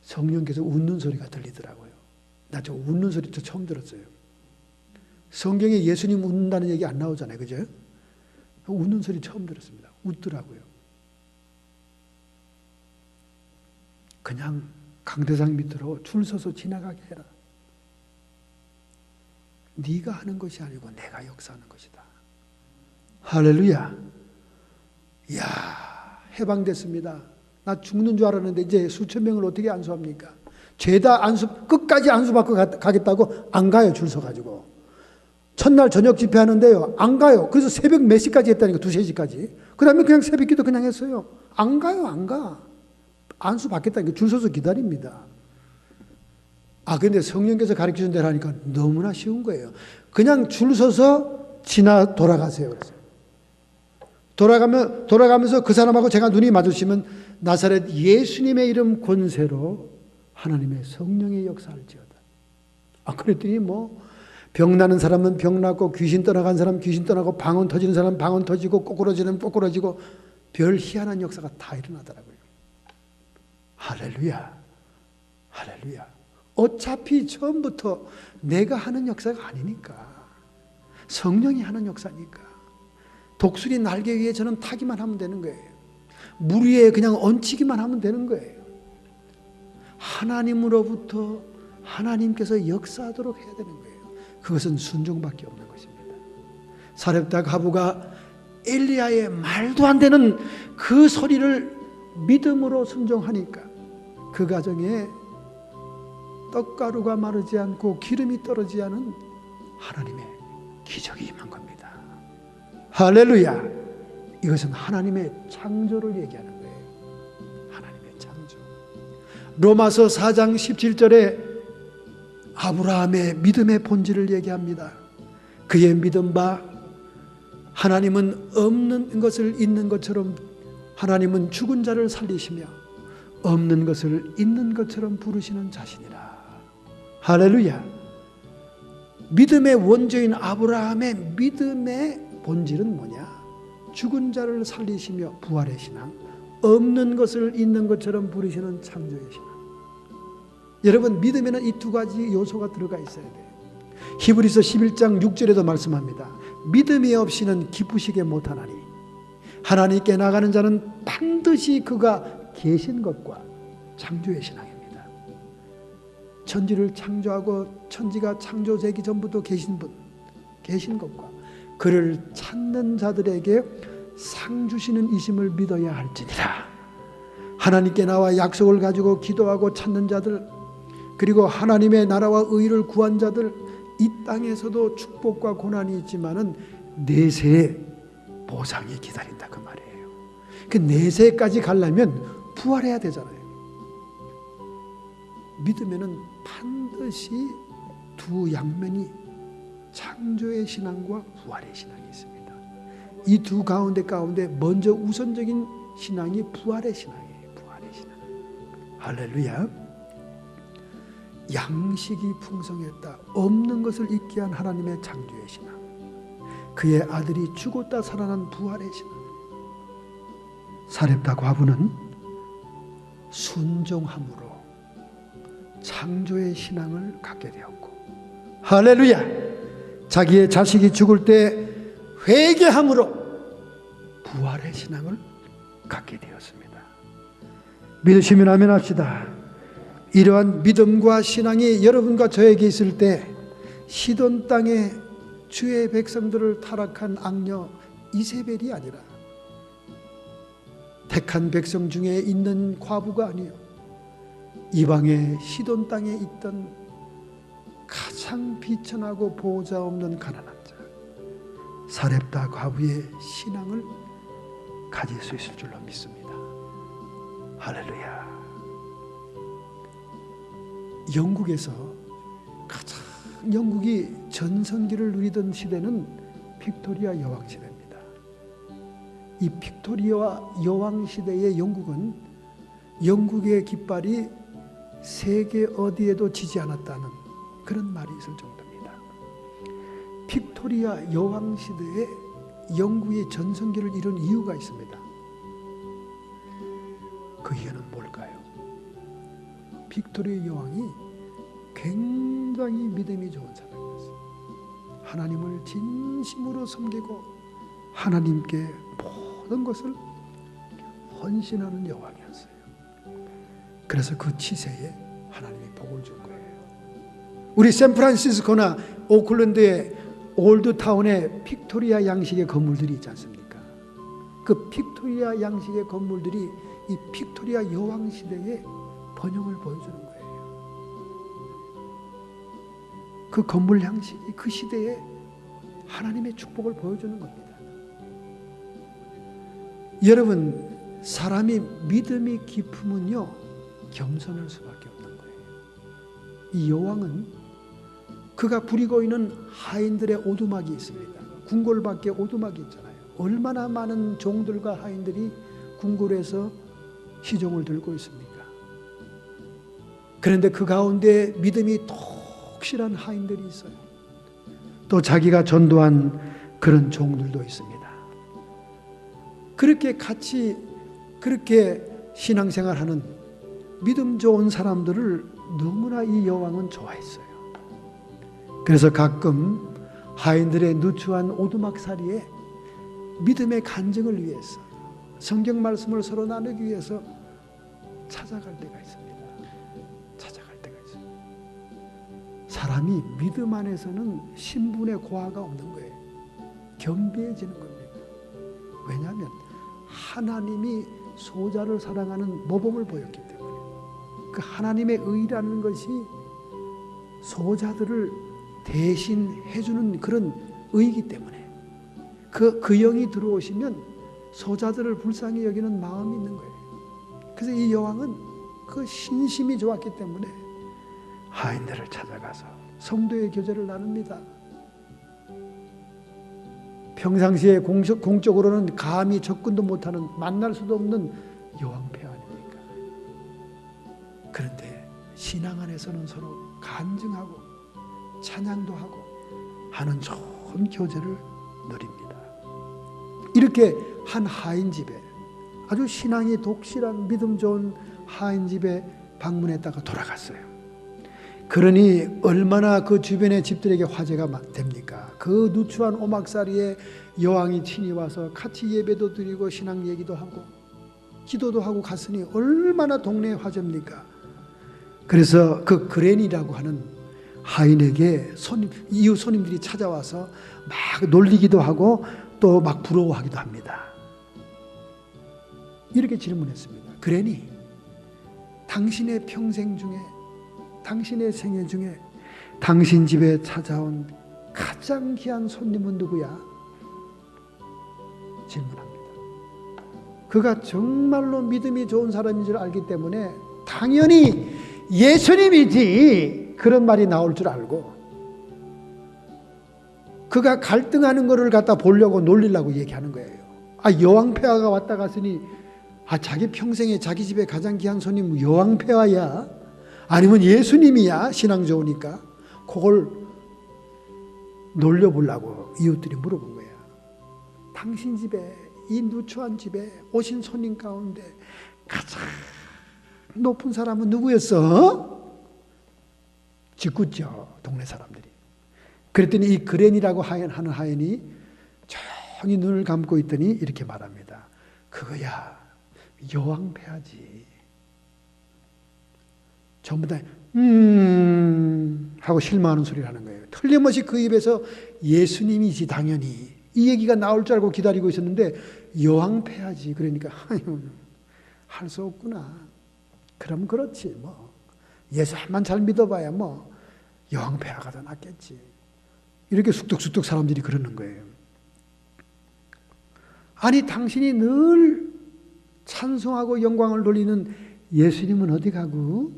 성령께서 웃는 소리가 들리더라고요. 나 저 웃는 소리 저 처음 들었어요. 성경에 예수님 웃는다는 얘기 안 나오잖아요. 그죠? 웃는 소리 처음 들었습니다. 웃더라고요. 그냥 강대상 밑으로 줄 서서 지나가게 해라. 네가 하는 것이 아니고 내가 역사하는 것이다. 할렐루야. 이야, 해방됐습니다. 나 죽는 줄 알았는데 이제 수천 명을 어떻게 안수합니까? 죄다 안수, 끝까지 안수받고 가겠다고 안 가요. 줄 서가지고. 첫날 저녁 집회하는데요, 안 가요. 그래서 새벽 몇 시까지 했다니까, 2, 3시까지. 그 다음에 그냥 새벽기도 그냥 했어요. 안 가요, 안 가. 안수 받겠다니까 줄 서서 기다립니다. 근데 성령께서 가르쳐준 대로 하니까 너무나 쉬운 거예요. 그냥 줄 서서 지나 돌아가세요. 그래서 돌아가면서 그 사람하고 제가 눈이 마주치면 나사렛 예수님의 이름 권세로 하나님의 성령의 역사할지어다. 그랬더니 병 나는 사람은 병 낫고, 귀신 떠나간 사람 귀신 떠나고, 방언 터지는 사람 방언 터지고, 꼬꾸러지는 꼬꾸러지고, 별 희한한 역사가 다 일어나더라고요. 할렐루야. 할렐루야. 어차피 처음부터 내가 하는 역사가 아니니까. 성령이 하는 역사니까. 독수리 날개 위에 저는 타기만 하면 되는 거예요. 물 위에 그냥 얹히기만 하면 되는 거예요. 하나님으로부터 하나님께서 역사하도록 해야 되는 거예요. 그것은 순종밖에 없는 것입니다. 사렙다 과부가 엘리야의 말도 안 되는 그 소리를 믿음으로 순종하니까 그 가정에 떡가루가 마르지 않고 기름이 떨어지지 않은 하나님의 기적이 임한 겁니다. 할렐루야. 이것은 하나님의 창조를 얘기하는 거예요. 하나님의 창조. 로마서 4장 17절에 아브라함의 믿음의 본질을 얘기합니다. 그의 믿음 바 하나님은 없는 것을 있는 것처럼, 하나님은 죽은 자를 살리시며 없는 것을 있는 것처럼 부르시는 자신이라. 할렐루야. 믿음의 원조인 아브라함의 믿음의 본질은 뭐냐? 죽은 자를 살리시며 부활의 신앙, 없는 것을 있는 것처럼 부르시는 창조의 신앙. 여러분, 믿음에는 이 두 가지 요소가 들어가 있어야 돼요. 히브리서 11장 6절에도 말씀합니다. 믿음이 없이는 기쁘시게 못하나니 하나님께 나가는 자는 반드시 그가 계신 것과 창조의 신앙입니다. 천지를 창조하고 천지가 창조되기 전부터 계신 분, 계신 것과 그를 찾는 자들에게 상 주시는 이심을 믿어야 할지니라. 하나님께 나와 약속을 가지고 기도하고 찾는 자들, 그리고 하나님의 나라와 의를 구한 자들, 이 땅에서도 축복과 고난이 있지만은 내세의 보상이 기다린다 그 말이에요. 그 내세까지 가려면 부활해야 되잖아요. 믿으면은 반드시 두 양면이 창조의 신앙과 부활의 신앙이 있습니다. 이 두 가운데 먼저 우선적인 신앙이 부활의 신앙이에요. 부활의 신앙. 할렐루야. 양식이 풍성했다. 없는 것을 있게 한 하나님의 창조의 신앙. 그의 아들이 죽었다 살아난 부활의 신앙. 사렙다 과부는 순종함으로 창조의 신앙을 갖게 되었고, 할렐루야. 자기의 자식이 죽을 때 회개함으로 부활의 신앙을 갖게 되었습니다. 믿으시면 아멘 합시다. 이러한 믿음과 신앙이 여러분과 저에게 있을 때 시돈 땅에 주의 백성들을 타락한 악녀 이세벨이 아니라 택한 백성 중에 있는 과부가 아니요 이방의 시돈 땅에 있던 가장 비천하고 보호자 없는 가난한 자 사렙다 과부의 신앙을 가질 수 있을 줄로 믿습니다. 할렐루야. 영국이 전성기를 누리던 시대는 빅토리아 여왕 시대입니다. 이 빅토리아 여왕 시대의 영국은 영국의 깃발이 세계 어디에도 지지 않았다는 그런 말이 있을 정도입니다. 빅토리아 여왕 시대에 영국이 전성기를 이룬 이유가 있습니다. 그 이유는 뭘까요? 빅토리아 여왕이 굉장히 믿음이 좋은 사람이었어요. 하나님을 진심으로 섬기고 하나님께 모든 것을 헌신하는 여왕이었어요. 그래서 그 치세에 하나님이 복을 준 거예요. 우리 샌프란시스코나 오클랜드의 올드타운에 빅토리아 양식의 건물들이 있지 않습니까? 그 빅토리아 양식의 건물들이 이 빅토리아 여왕 시대의 번영을 보여주는 거예요. 그 건물 양식이 그 시대에 하나님의 축복을 보여주는 겁니다. 여러분, 사람이 믿음이 깊으면요 겸손할 수밖에 없는 거예요. 이 여왕은 그가 부리고 있는 하인들의 오두막이 있습니다. 궁궐 밖에 오두막이 있잖아요. 얼마나 많은 종들과 하인들이 궁궐에서 시종을 들고 있습니까? 그런데 그 가운데 믿음이 독실한 하인들이 있어요. 또 자기가 전도한 그런 종들도 있습니다. 그렇게 같이 그렇게 신앙생활하는 믿음 좋은 사람들을 너무나 이 여왕은 좋아했어요. 그래서 가끔 하인들의 누추한 오두막살이에 믿음의 간증을 위해서 성경 말씀을 서로 나누기 위해서 찾아갈 때가 있습니다. 사람이 믿음 안에서는 신분의 고하가 없는 거예요. 겸비해지는 겁니다. 왜냐하면 하나님이 소자를 사랑하는 모범을 보였기 때문에 그 하나님의 의라는 것이 소자들을 대신해주는 그런 의이기 때문에 그 영이 들어오시면 소자들을 불쌍히 여기는 마음이 있는 거예요. 그래서 이 여왕은 그 신심이 좋았기 때문에 하인들을 찾아가서 성도의 교제를 나눕니다. 평상시에 공적으로는 감히 접근도 못하는 만날 수도 없는 여왕폐하 아닙니까? 그런데 신앙 안에서는 서로 간증하고 찬양도 하고 하는 좋은 교제를 누립니다. 이렇게 한 하인 집에 아주 신앙이 독실한 믿음 좋은 하인 집에 방문했다가 돌아갔어요. 그러니 얼마나 그 주변의 집들에게 화제가 됩니까? 그 누추한 오막살이에 여왕이 친히 와서 같이 예배도 드리고 신앙 얘기도 하고 기도도 하고 갔으니 얼마나 동네의 화제입니까? 그래서 그 그랜이라고 하는 하인에게 이웃 손님들이 찾아와서 막 놀리기도 하고 또 막 부러워하기도 합니다. 이렇게 질문했습니다. 그랜이, 당신의 평생 중에 당신의 생애 중에 당신 집에 찾아온 가장 귀한 손님은 누구야? 질문합니다. 그가 정말로 믿음이 좋은 사람인 줄 알기 때문에 당연히 예수님이지 그런 말이 나올 줄 알고 그가 갈등하는 것을 갖다 보려고 놀리려고 얘기하는 거예요. 여왕폐하가 왔다 갔으니 자기 평생에 자기 집에 가장 귀한 손님 여왕폐하야? 아니면 예수님이야? 신앙 좋으니까. 그걸 놀려보려고 이웃들이 물어본 거야. 당신 집에, 이 누추한 집에 오신 손님 가운데 가장 높은 사람은 누구였어? 짓궂죠, 동네 사람들이. 그랬더니 이 그랜이라고 하는 하인이 조용히 눈을 감고 있더니 이렇게 말합니다. 그거야, 여왕 폐하지. 전부 다 하고 실망하는 소리를 하는 거예요. 틀림없이 그 입에서 예수님이지 당연히. 이 얘기가 나올 줄 알고 기다리고 있었는데 여왕 폐하지. 그러니까 할 수 없구나. 그럼 그렇지 뭐. 예수만 잘 믿어봐야 뭐 여왕 폐하가 더 낫겠지. 이렇게 숙득숙득 사람들이 그러는 거예요. 아니 당신이 늘 찬송하고 영광을 돌리는 예수님은 어디 가고?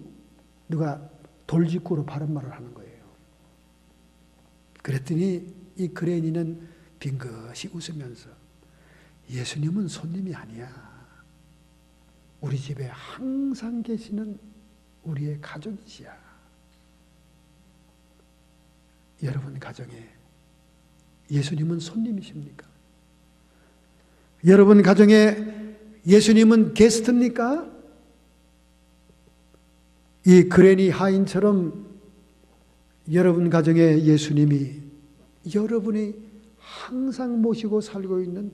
누가 돌직구로 바른 말을 하는 거예요. 그랬더니 이 그레니는 빙긋이 웃으면서 예수님은 손님이 아니야. 우리 집에 항상 계시는 우리의 가족이시야. 여러분 가정에 예수님은 손님이십니까? 여러분 가정에 예수님은 게스트입니까? 이 그레니 하인처럼 여러분 가정에 예수님이 여러분이 항상 모시고 살고 있는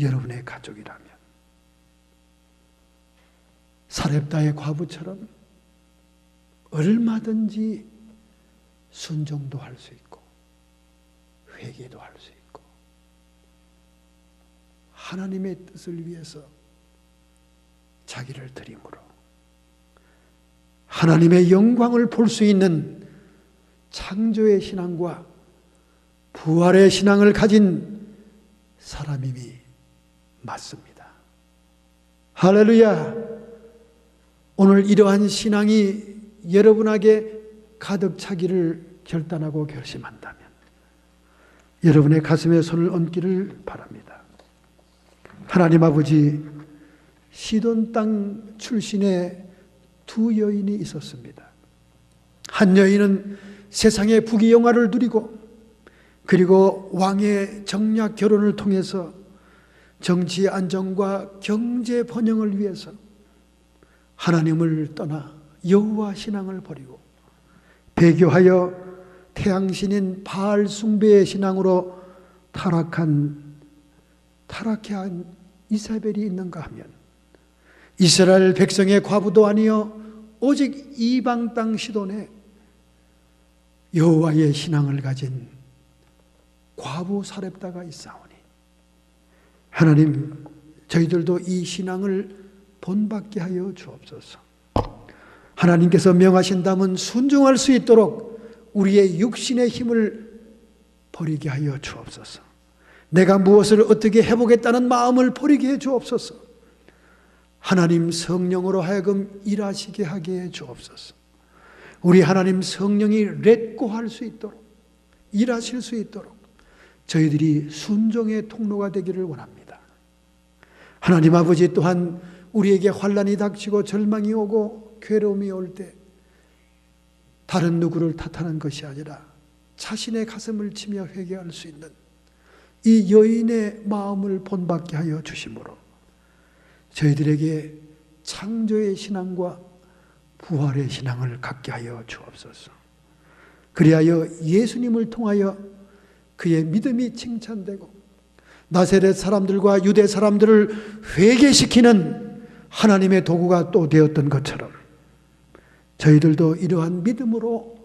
여러분의 가족이라면 사렙다의 과부처럼 얼마든지 순종도 할 수 있고 회개도 할 수 있고 하나님의 뜻을 위해서 자기를 드림으로 하나님의 영광을 볼 수 있는 창조의 신앙과 부활의 신앙을 가진 사람임이 맞습니다. 할렐루야! 오늘 이러한 신앙이 여러분에게 가득 차기를 결단하고 결심한다면 여러분의 가슴에 손을 얹기를 바랍니다. 하나님 아버지, 시돈 땅 출신의 두 여인이 있었습니다. 한 여인은 세상의 부귀영화를 누리고 그리고 왕의 정략 결혼을 통해서 정치 안정과 경제 번영을 위해서 하나님을 떠나 여호와 신앙을 버리고 배교하여 태양신인 바알 숭배의 신앙으로 타락한 이사벨이 있는가 하면 이스라엘 백성의 과부도 아니요 오직 이방 땅 시돈에 여호와의 신앙을 가진 과부 사렙다가 있사오니 하나님, 저희들도 이 신앙을 본받게 하여 주옵소서. 하나님께서 명하신다면 순종할 수 있도록 우리의 육신의 힘을 버리게 하여 주옵소서. 내가 무엇을 어떻게 해보겠다는 마음을 버리게 해 주옵소서. 하나님 성령으로 하여금 일하시게 하게 해 주옵소서. 우리 하나님 성령이 렛고할 수 있도록 일하실 수 있도록 저희들이 순종의 통로가 되기를 원합니다. 하나님 아버지, 또한 우리에게 환난이 닥치고 절망이 오고 괴로움이 올 때 다른 누구를 탓하는 것이 아니라 자신의 가슴을 치며 회개할 수 있는 이 여인의 마음을 본받게 하여 주심으로 저희들에게 창조의 신앙과 부활의 신앙을 갖게 하여 주옵소서. 그리하여 예수님을 통하여 그의 믿음이 칭찬되고 나사렛 사람들과 유대 사람들을 회개시키는 하나님의 도구가 또 되었던 것처럼 저희들도 이러한 믿음으로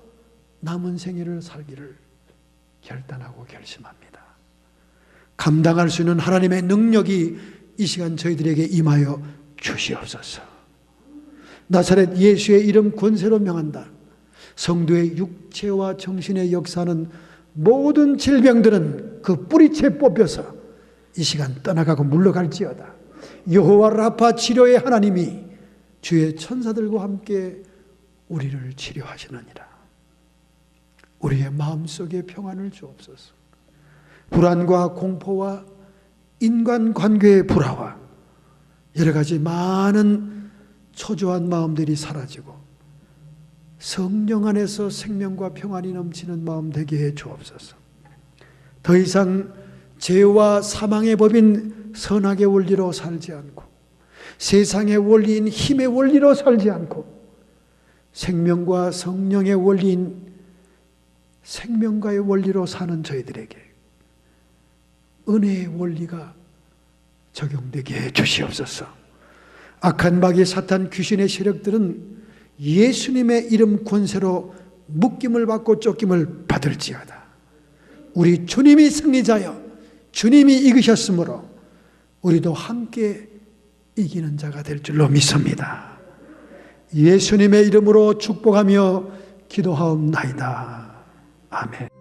남은 생애를 살기를 결단하고 결심합니다. 감당할 수 있는 하나님의 능력이 이 시간 저희들에게 임하여 주시옵소서. 나사렛 예수의 이름 권세로 명한다. 성도의 육체와 정신의 역사는 모든 질병들은 그 뿌리채 뽑혀서 이 시간 떠나가고 물러갈지어다. 여호와 라파 치료의 하나님이 주의 천사들과 함께 우리를 치료하시느니라. 우리의 마음속에 평안을 주옵소서. 불안과 공포와 인간관계의 불화와 여러 가지 많은 초조한 마음들이 사라지고 성령 안에서 생명과 평안이 넘치는 마음 되게 해 주옵소서. 더 이상 죄와 사망의 법인 선악의 원리로 살지 않고 세상의 원리인 힘의 원리로 살지 않고 생명과 성령의 원리인 생명과의 원리로 사는 저희들에게 은혜의 원리가 적용되게 해 주시옵소서. 악한 마귀 사탄 귀신의 세력들은 예수님의 이름 권세로 묶임을 받고 쫓김을 받을지어다. 우리 주님이 승리자여 주님이 이기셨으므로 우리도 함께 이기는 자가 될 줄로 믿습니다. 예수님의 이름으로 축복하며 기도하옵나이다. 아멘.